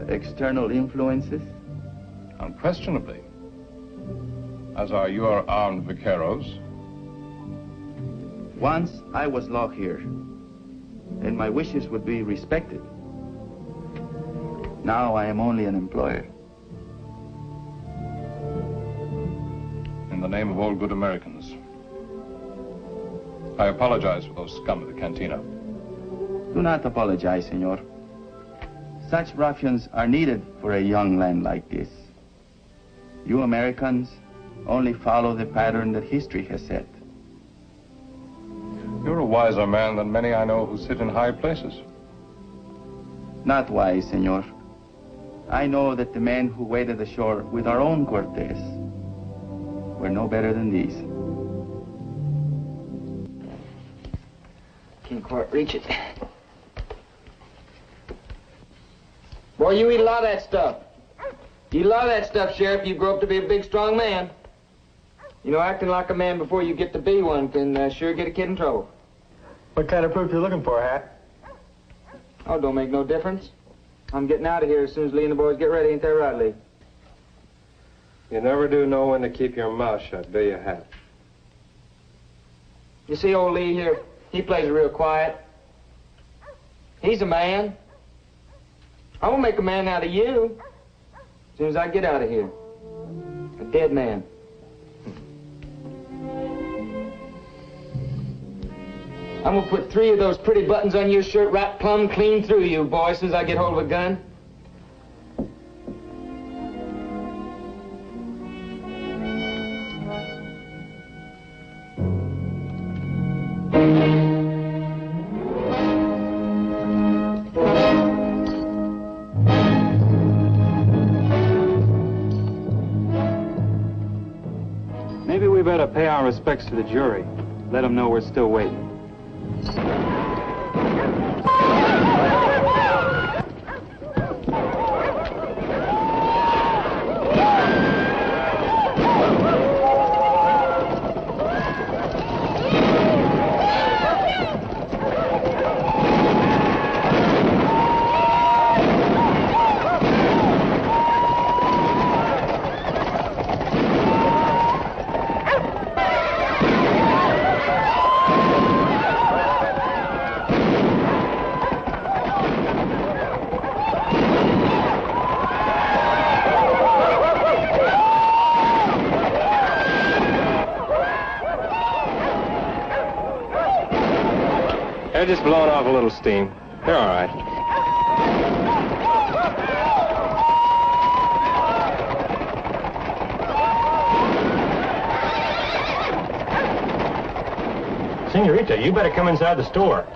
external influences? Unquestionably. As are your armed vaqueros. Once I was law here, and my wishes would be respected. Now I am only an employer. In the name of all good Americans, I apologize for those scum of the cantina. Do not apologize, senor. Such ruffians are needed for a young land like this. You Americans only follow the pattern that history has set. You're a wiser man than many I know who sit in high places. Not wise, senor. I know that the men who waded ashore with our own Cortez were no better than these. Can't quite reach it. Boy, you eat a lot of that stuff. You eat a lot of that stuff, Sheriff. You grow up to be a big, strong man. You know, acting like a man before you get to be one can sure get a kid in trouble. What kind of proof you looking for, Hat? Oh, don't make no difference. I'm getting out of here as soon as Lee and the boys get ready. Ain't that right, Lee? You never do know when to keep your mouth shut, do you, Hap? You see old Lee here? He plays it real quiet. He's a man. I won't make a man out of you as soon as I get out of here. A dead man. I'm gonna put 3 of those pretty buttons on your shirt right plumb clean through you, boy, as soon as I get hold of a gun. Maybe we better pay our respects to the jury. Let them know we're still waiting. They're just blowing off a little steam. They're all right. Senorita, you better come inside the store.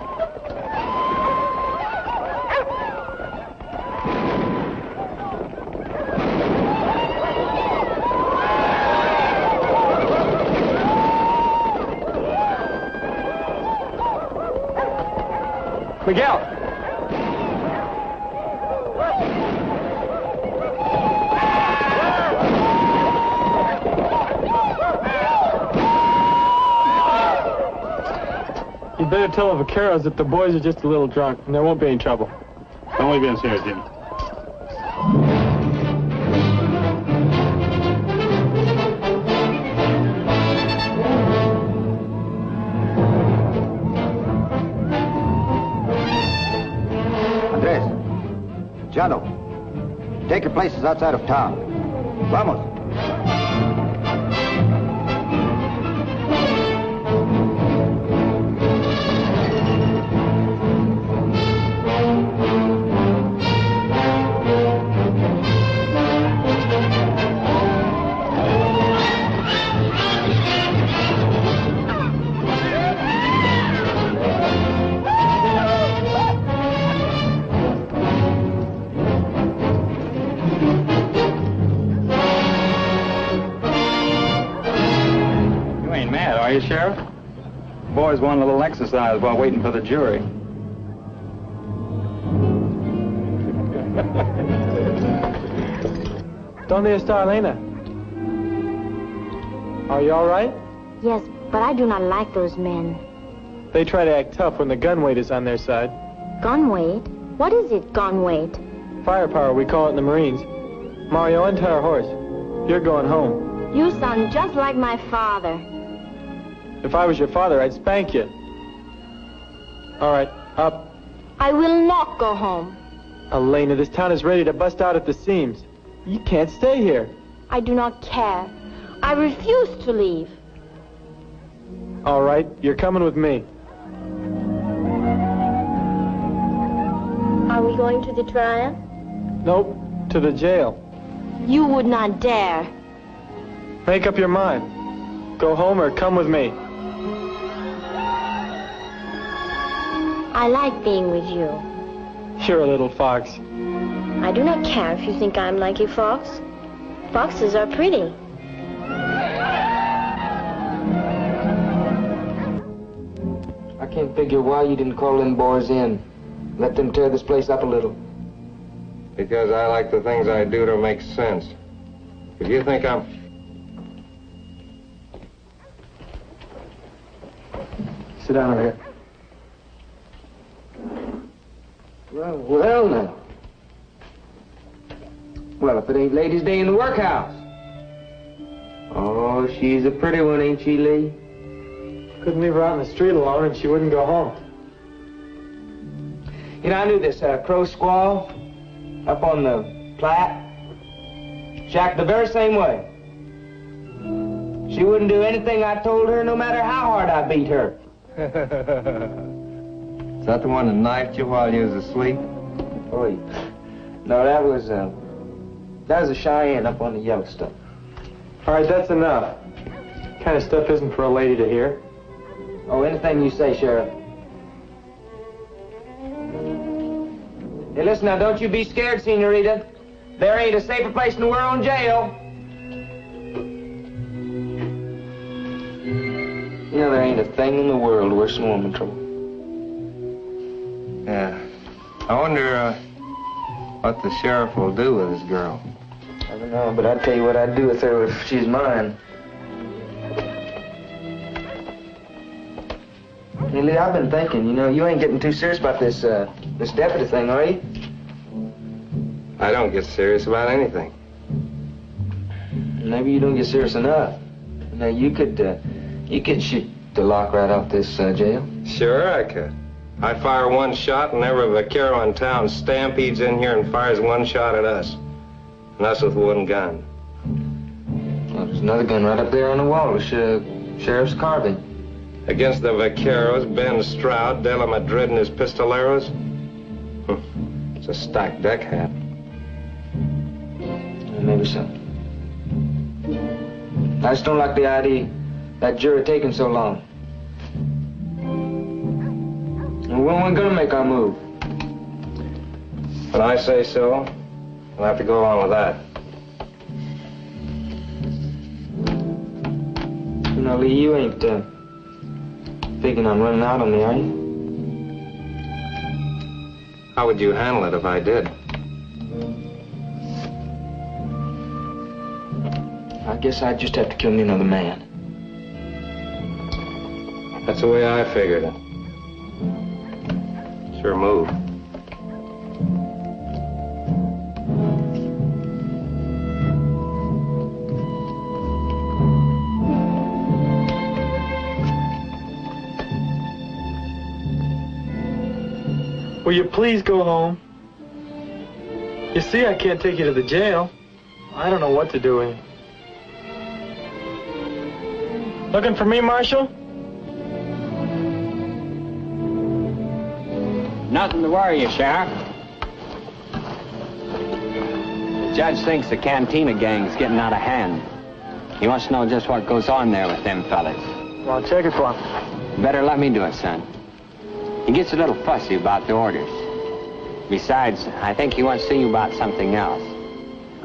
Miguel! You better tell the vaqueros that the boys are just a little drunk and there won't be any trouble. Only been here, Jim. Chalo, take your places outside of town. Vamos. Are you, Sheriff? Boys want a little exercise while waiting for the jury. ¿Dónde está Elena? Are you all right? Yes, but I do not like those men. They try to act tough when the gun weight is on their side. Gun weight? What is it, gun weight? Firepower, we call it in the Marines. Mario, untie our horse. You're going home. You sound just like my father. If I was your father, I'd spank you. All right, up. I will not go home. Elena, this town is ready to bust out at the seams. You can't stay here. I do not care. I refuse to leave. All right, you're coming with me. Are we going to the trial? Nope, to the jail. You would not dare. Make up your mind. Go home or come with me. I like being with you. You're a little fox. I do not care if you think I'm like a fox. Foxes are pretty. I can't figure why you didn't call them boys in. Let them tear this place up a little. Because I like the things I do to make sense. If you think I'm... Sit down over here. Well, now. Well, if it ain't Ladies' Day in the workhouse. Oh, she's a pretty one, ain't she, Lee? Couldn't leave her out in the street alone and she wouldn't go home. You know, I knew this Crow Squaw up on the Platte. She acted the very same way. She wouldn't do anything I told her, no matter how hard I beat her. Is that the one that knifed you while you was asleep? Oh, no, that was a Cheyenne up on the Yellowstone. All right, that's enough. Kind of stuff isn't for a lady to hear. Oh, anything you say, Sheriff. Hey, listen now, don't you be scared, Senorita. There ain't a safer place in the world than jail. You know, there ain't a thing in the world worse than woman trouble. Yeah. I wonder what the sheriff will do with his girl. I don't know, but I'd tell you what I'd do with her if she's mine. Hey, Lee, I've been thinking, you know, you ain't getting too serious about this deputy thing, are you? I don't get serious about anything. Maybe you don't get serious enough. Now, you could shoot the lock right off this jail. Sure, I could. I fire one shot and every vaquero in town stampedes in here and fires one shot at us. And us with one gun. Well, there's another gun right up there on the wall with Sheriff's carbine. Against the vaqueros, Ben Stroud, De La Madrid, and his pistoleros? It's a stacked deck hand. Maybe so. I just don't like the idea that jury taking so long. And when we're gonna make our move? When I say so, we'll have to go along with that. You know, Lee, you ain't thinking I'm running out on me, are you? How would you handle it if I did? I guess I'd just have to kill me another man. That's the way I figured it. Sure move. Will you please go home? You see, I can't take you to the jail. I don't know what to do with you. Looking for me, Marshal? Nothing to worry you, Sheriff. The judge thinks the Cantina gang's getting out of hand. He wants to know just what goes on there with them fellas. Well, I'll check it for him. Better let me do it, son. He gets a little fussy about the orders. Besides, I think he wants to see you about something else.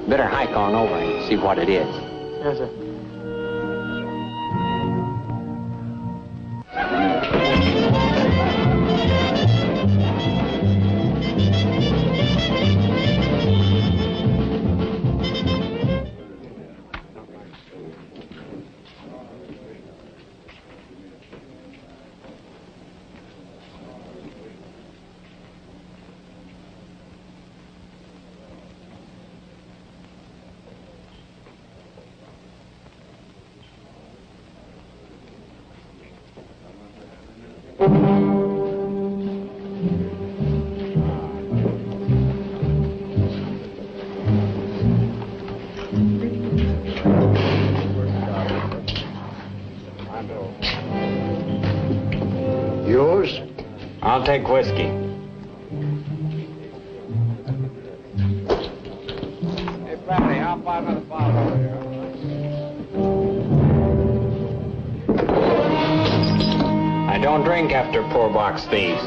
Better hike on over and see what it is. Yes, sir. I'll take whiskey. Hey, Patty, how about another bottle over here? I don't drink after poor box thieves.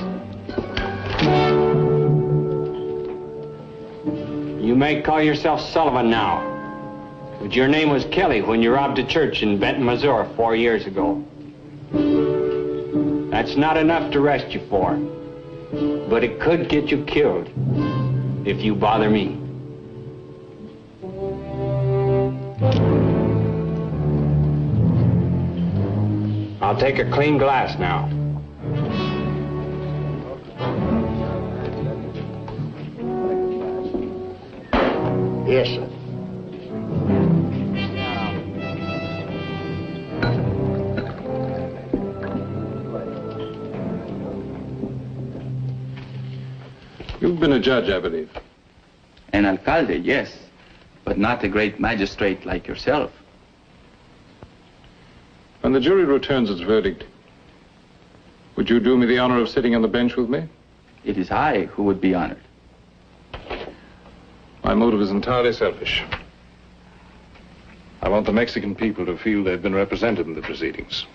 You may call yourself Sullivan now, but your name was Kelly when you robbed a church in Benton, Missouri 4 years ago. That's not enough to arrest you for, but it could get you killed if you bother me. I'll take a clean glass now. Yes, sir. You've been a judge, I believe. An alcalde, yes, but not a great magistrate like yourself. When the jury returns its verdict, would you do me the honor of sitting on the bench with me? It is I who would be honored. My motive is entirely selfish. I want the Mexican people to feel they've been represented in the proceedings.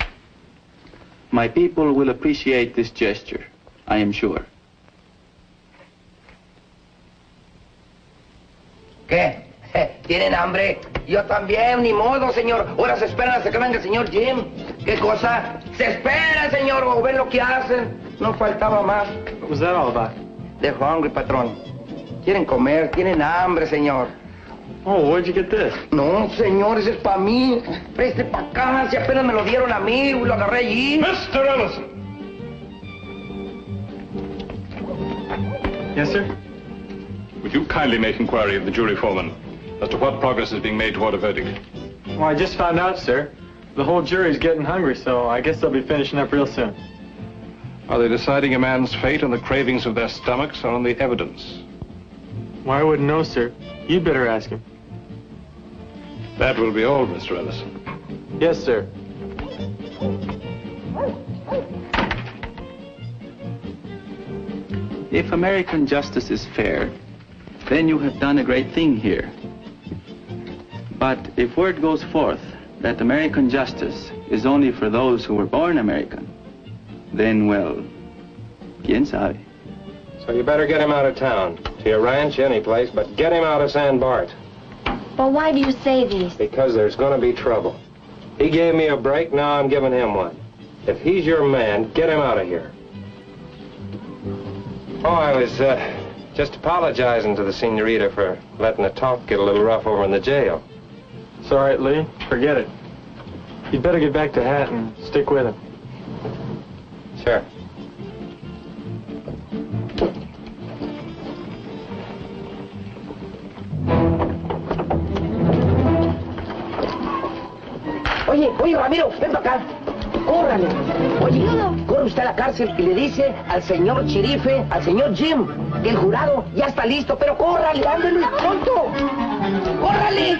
My people will appreciate this gesture, I am sure. ¿Qué? ¿Tienen hambre? Yo también, ni modo, señor. Ahora se esperan hasta que venga el señor Jim. ¿Qué cosa? Se esperan, señor, o ven lo que hacen. No faltaba más. What was that all about? They're hungry, patrón. Quieren comer, tienen hambre, señor. Oh, where'd you get this? No, señor, ese es para mí. Preste para acá, si apenas me lo dieron a mí, lo agarré allí. Mr. Ellison! Yes, sir? Would you kindly make inquiry of the jury foreman as to what progress is being made toward a verdict? Well, I just found out, sir. The whole jury's getting hungry, so I guess they'll be finishing up real soon. Are they deciding a man's fate on the cravings of their stomachs or on the evidence? Why, I wouldn't know, sir. You'd better ask him. That will be all, Mr. Ellison. Yes, sir. If American justice is fair, then you have done a great thing here. But if word goes forth that American justice is only for those who were born American, then, well, quién sabe. So you better get him out of town, to your ranch, any place, but get him out of San Bart. But why do you say this? Because there's going to be trouble. He gave me a break, now I'm giving him one. If he's your man, get him out of here. Oh, I was just apologizing to the senorita for letting the talk get a little rough over in the jail. It's all right, Lee. Forget it. You'd better get back to Hat and stick with him. Sure. Oye, Ramiro, ven para acá. Córrale. Oye, corre usted a la cárcel y le dice al señor Chirife, al señor Jim, que el jurado ya está listo, pero córrale, ándale, pronto. ¡Córrale!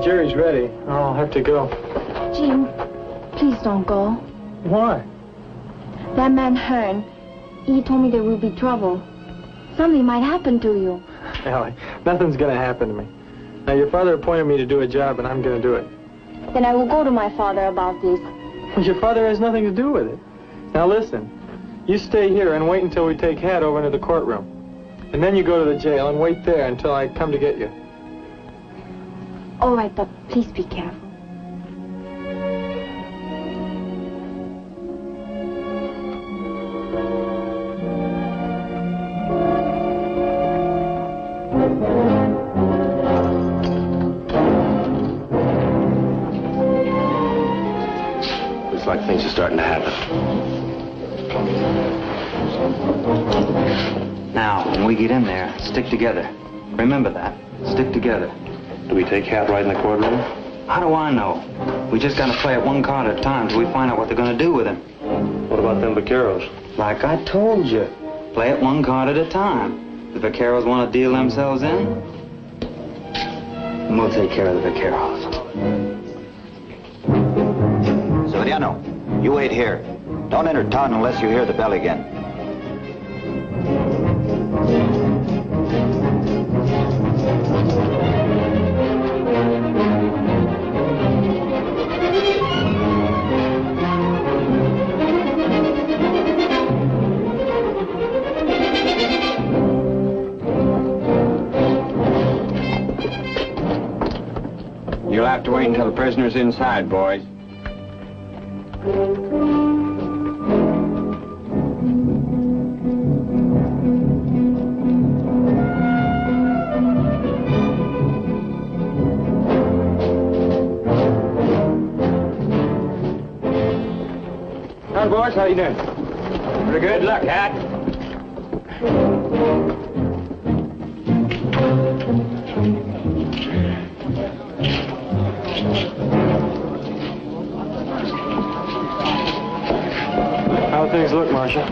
Jerry's ready. I'll have to go. Jim, please don't go. Why? That man Hearn, he told me there will be trouble. Something might happen to you. Ellie, nothing's gonna happen to me. Now, your father appointed me to do a job, and I'm gonna do it. Then I will go to my father about this. Well, your father has nothing to do with it. Now, listen. You stay here and wait until we take Hat over into the courtroom. And then you go to the jail and wait there until I come to get you. All right, but please be careful. starting to happen. Now, when we get in there, stick together. Remember that. Stick together. Do we take Hat right in the courtroom? How do I know? We just gotta play it one card at a time till we find out what they're gonna do with him. What about them vaqueros? Like I told you, play it one card at a time. The vaqueros want to deal themselves in, and we'll take care of the vaqueros. Severiano, you wait here. Don't enter town unless you hear the bell again. You'll have to wait until the prisoner's inside, boys. Hi, boys. How you doing? Pretty good luck, Hat. How things look, Marshal?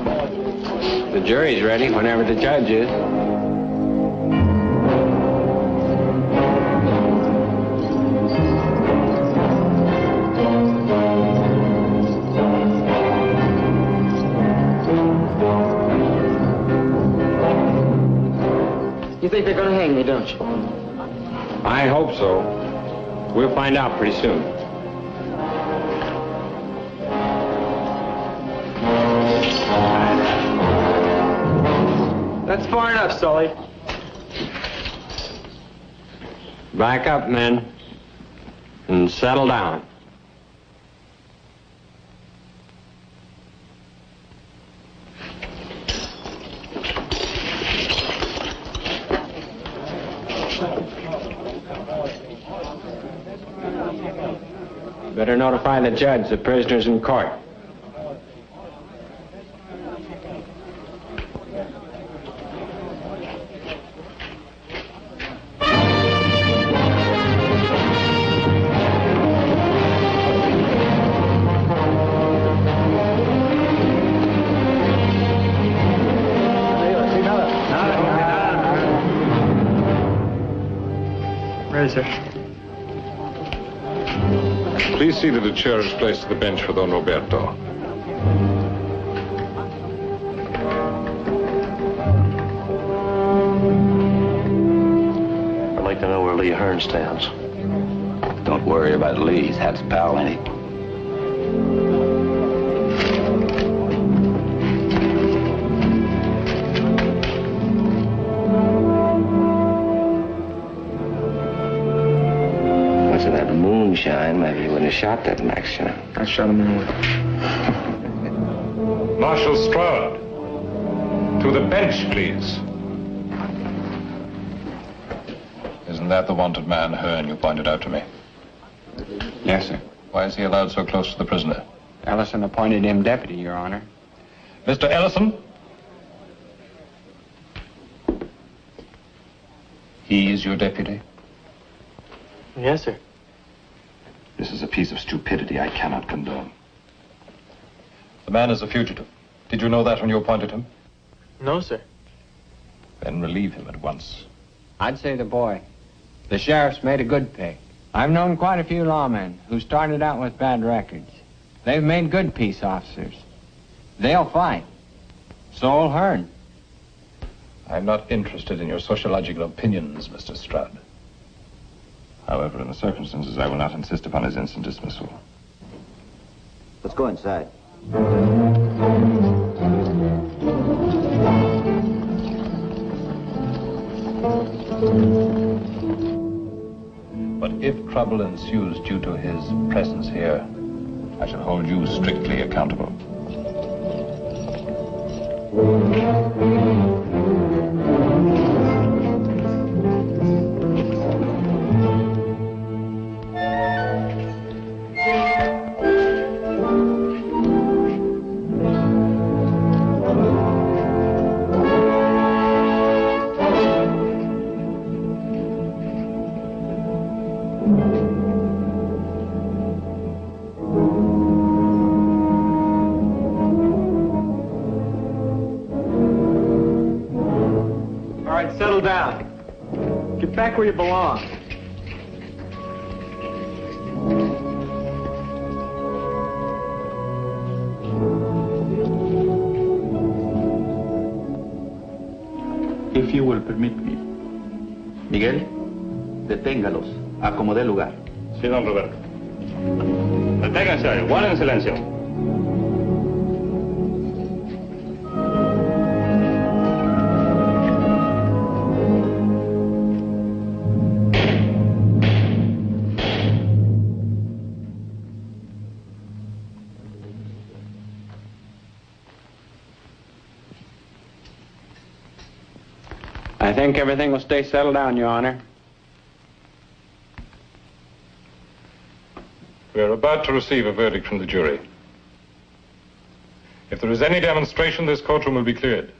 The jury's ready whenever the judge is. You think they're gonna hang me, don't you? I hope so. We'll find out pretty soon. That's far enough, Sully. Back up, men, and settle down. Better notify the judge the prisoner's in court. Please see that a chair is placed at the bench for Don Roberto. I'd like to know where Lee Hearn stands. Don't worry about Lee. He's Hat's pal, ain't he? Moonshine, maybe you wouldn't have shot that Max, you know. I shot him anyway. Marshal Stroud, to the bench, please. Isn't that the wanted man, Hearn, you pointed out to me? Yes, sir. Why is he allowed so close to the prisoner? Ellison appointed him deputy, Your Honor. Mr. Ellison? He is your deputy? Yes, sir. This is a piece of stupidity I cannot condone. The man is a fugitive. Did you know that when you appointed him? No, sir. Then relieve him at once. I'd say the boy. The sheriff's made a good pick. I've known quite a few lawmen who started out with bad records. They've made good peace officers. They'll fight. So'll Hearn. I'm not interested in your sociological opinions, Mr. Stroud. However, in the circumstances, I will not insist upon his instant dismissal. Let's go inside. But if trouble ensues due to his presence here, I shall hold you strictly accountable. Get back where you belong. If you will permit me. Miguel, deténgalos. Acomodé lugar. Sí, don Roberto. Deténganse, guarden en silencio. I think everything will stay settled down, Your Honor. We are about to receive a verdict from the jury. If there is any demonstration, this courtroom will be cleared.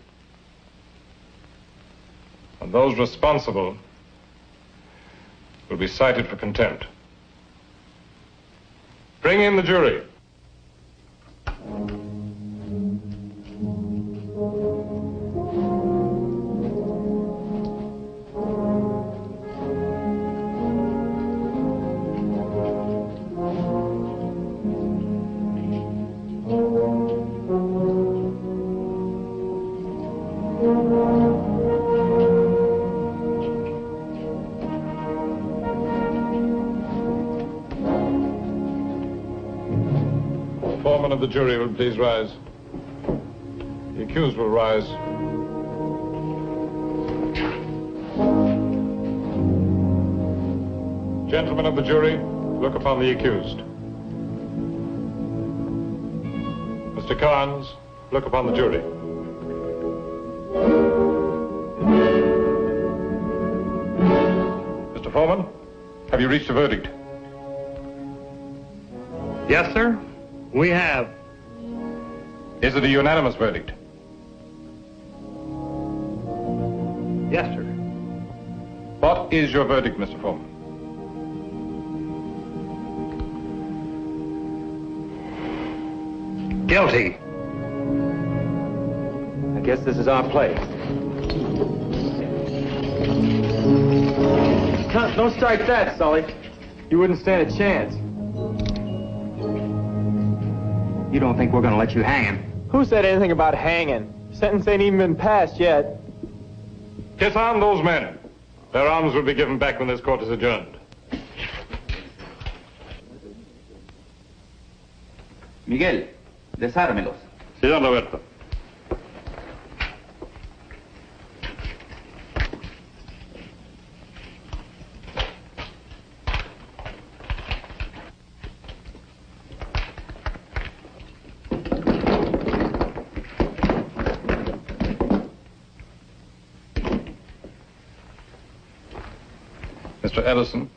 And those responsible will be cited for contempt. Bring in the jury. Foreman of the jury will please rise. The accused will rise. Gentlemen of the jury, look upon the accused. Mr. Carnes, look upon the jury. Mr. Foreman, have you reached a verdict? Yes, sir. We have. Is it a unanimous verdict? Yes, sir. What is your verdict, Mr. Foreman? Guilty. I guess this is our place. Don't strike that, Sully. You wouldn't stand a chance. You don't think we're gonna let you hang him? Who said anything about hanging? Sentence ain't even been passed yet. Disarm those men. Their arms will be given back when this court is adjourned. Miguel, desármelos. Sí, don Roberto. Mr. Ellison,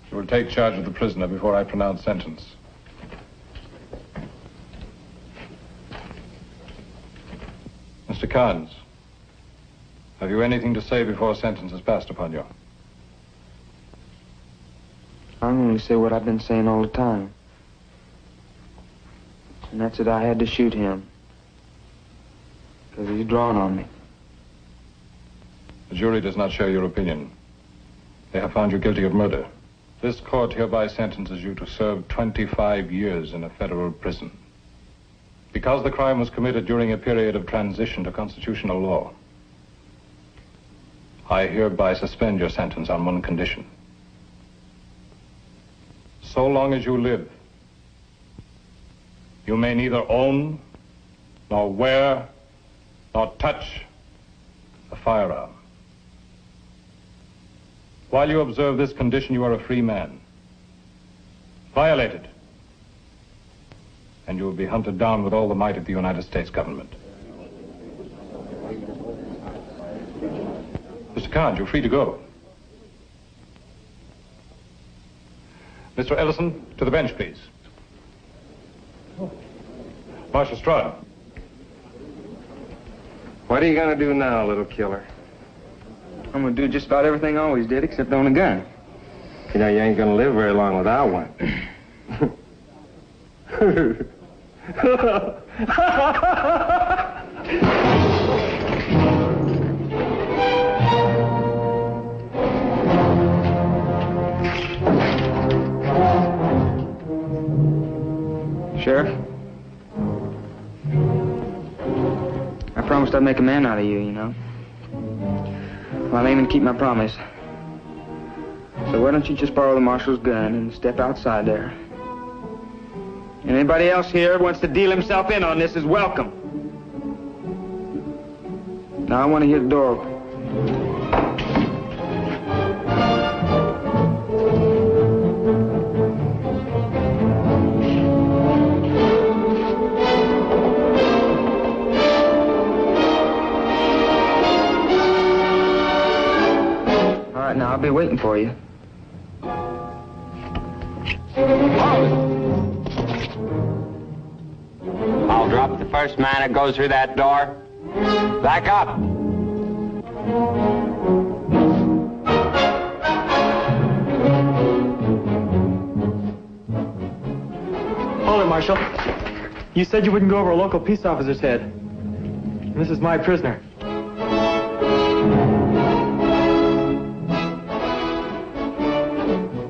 you will take charge of the prisoner before I pronounce sentence. Mr. Carnes, have you anything to say before sentence is passed upon you? I'm going to say what I've been saying all the time. And that's that I had to shoot him. Because he's drawn on me. The jury does not share your opinion. They have found you guilty of murder. This court hereby sentences you to serve 25 years in a federal prison. Because the crime was committed during a period of transition to constitutional law, I hereby suspend your sentence on one condition. So long as you live, you may neither own, nor wear, nor touch a firearm. While you observe this condition, you are a free man. Violate it, and you will be hunted down with all the might of the United States government. Mr. Carnes, you're free to go. Mr. Ellison, to the bench, please. Marshal Stroud. What are you going to do now, little killer? I'm going to do just about everything I always did, except own a gun. You know, you ain't going to live very long without one. to make a man out of you, you know. Well, I'm aiming to keep my promise. So why don't you just borrow the marshal's gun and step outside there? And anybody else here who wants to deal himself in on this is welcome. Now I want to hear the door open. All right, now I'll be waiting for you. I'll drop the first man that goes through that door. Back up. Hold it, Marshal. You said you wouldn't go over a local peace officer's head. And this is my prisoner.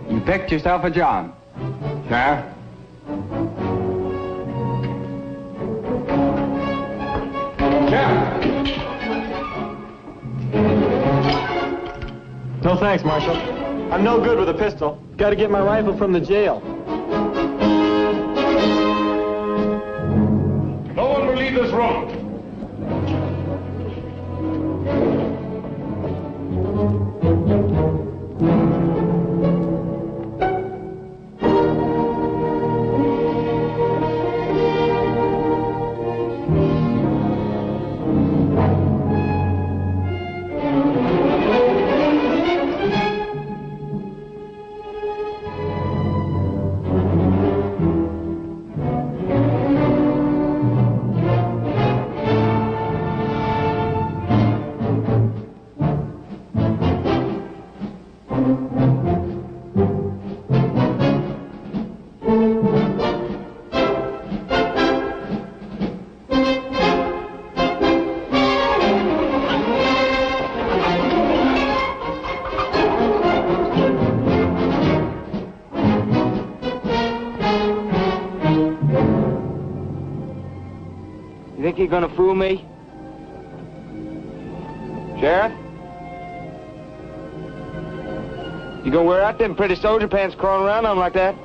You picked yourself a job. Sheriff? No thanks, Marshal. I'm no good with a pistol. Got to get my rifle from the jail. No one will leave this room. You think you're gonna fool me? Sheriff? You gonna wear out them pretty soldier pants crawling around on like that?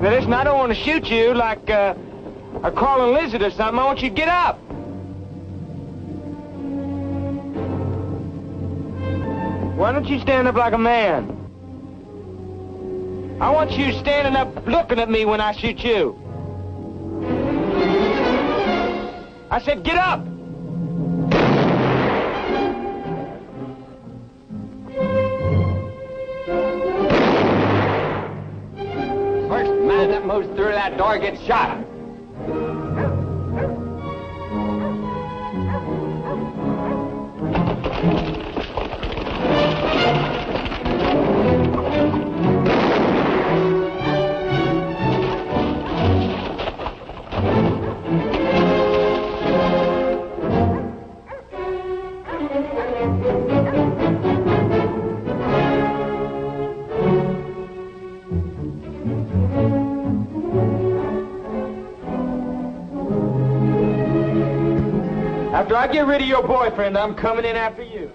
Now listen, I don't want to shoot you like a crawling lizard or something. I want you to get up. Why don't you stand up like a man? I want you standing up looking at me when I shoot you. I said, get up! First man that moves through that door gets shot. After I get rid of your boyfriend, I'm coming in after you.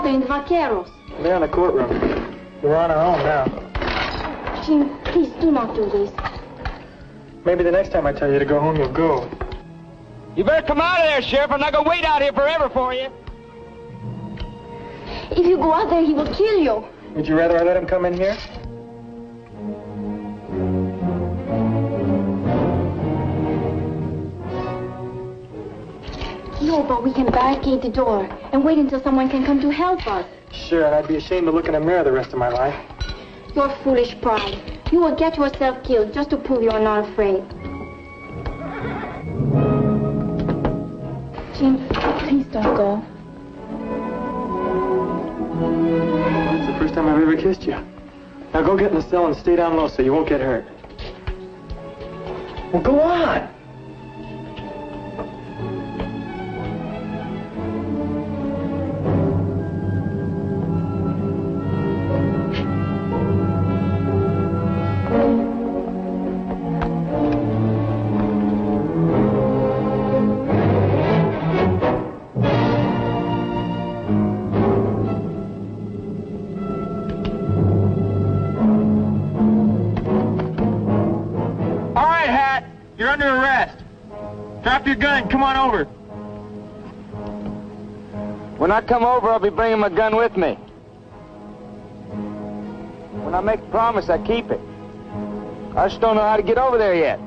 In the vaqueros. They're in the courtroom. We're on our own now. Jim, please do not do this. Maybe the next time I tell you to go home, you'll go. You better come out of there, Sheriff. I'm not going to wait out here forever for you. If you go out there, he will kill you. Would you rather I let him come in here? No, but we can barricade the door and wait until someone can come to help us. Sure, and I'd be ashamed to look in a mirror the rest of my life. Your foolish pride. You will get yourself killed just to prove you are not afraid. Jim, please don't go. It's the first time I've ever kissed you. Now go get in the cell and stay down low so you won't get hurt. Well, go on. You're under arrest. Drop your gun. Come on over. When I come over, I'll be bringing my gun with me. When I make a promise, I keep it. I just don't know how to get over there yet.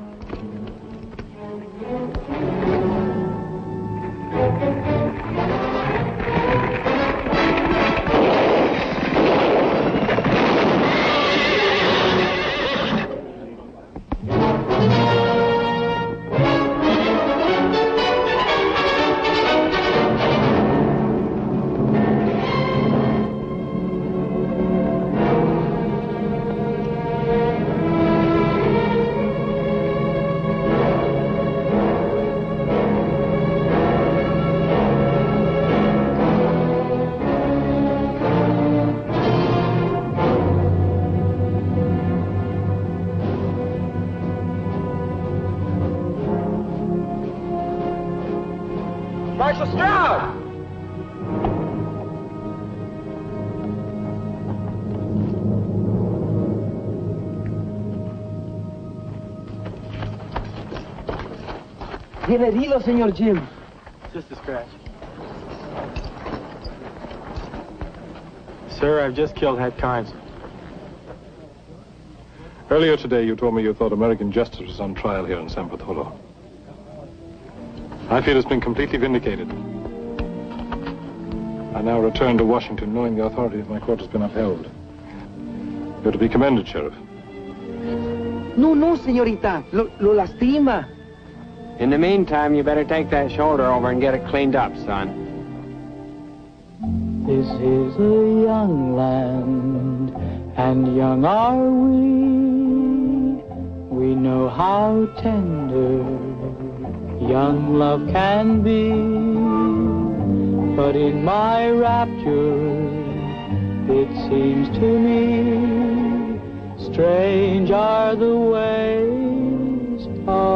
Marshal Stroud! Bien herido, señor Jim. Just a scratch. Sir, I've just killed Hat Carnes. Earlier today, you told me you thought American justice was on trial here in San Bartolo. I feel it's been completely vindicated. I now return to Washington knowing the authority of my court has been upheld. You're to be commended, Sheriff. No, señorita. Lo lastima. In the meantime, you better take that shoulder over and get it cleaned up, son. This is a young land, and young are we. We know how tender young love can be. But in my rapture, it seems to me, strange are the ways of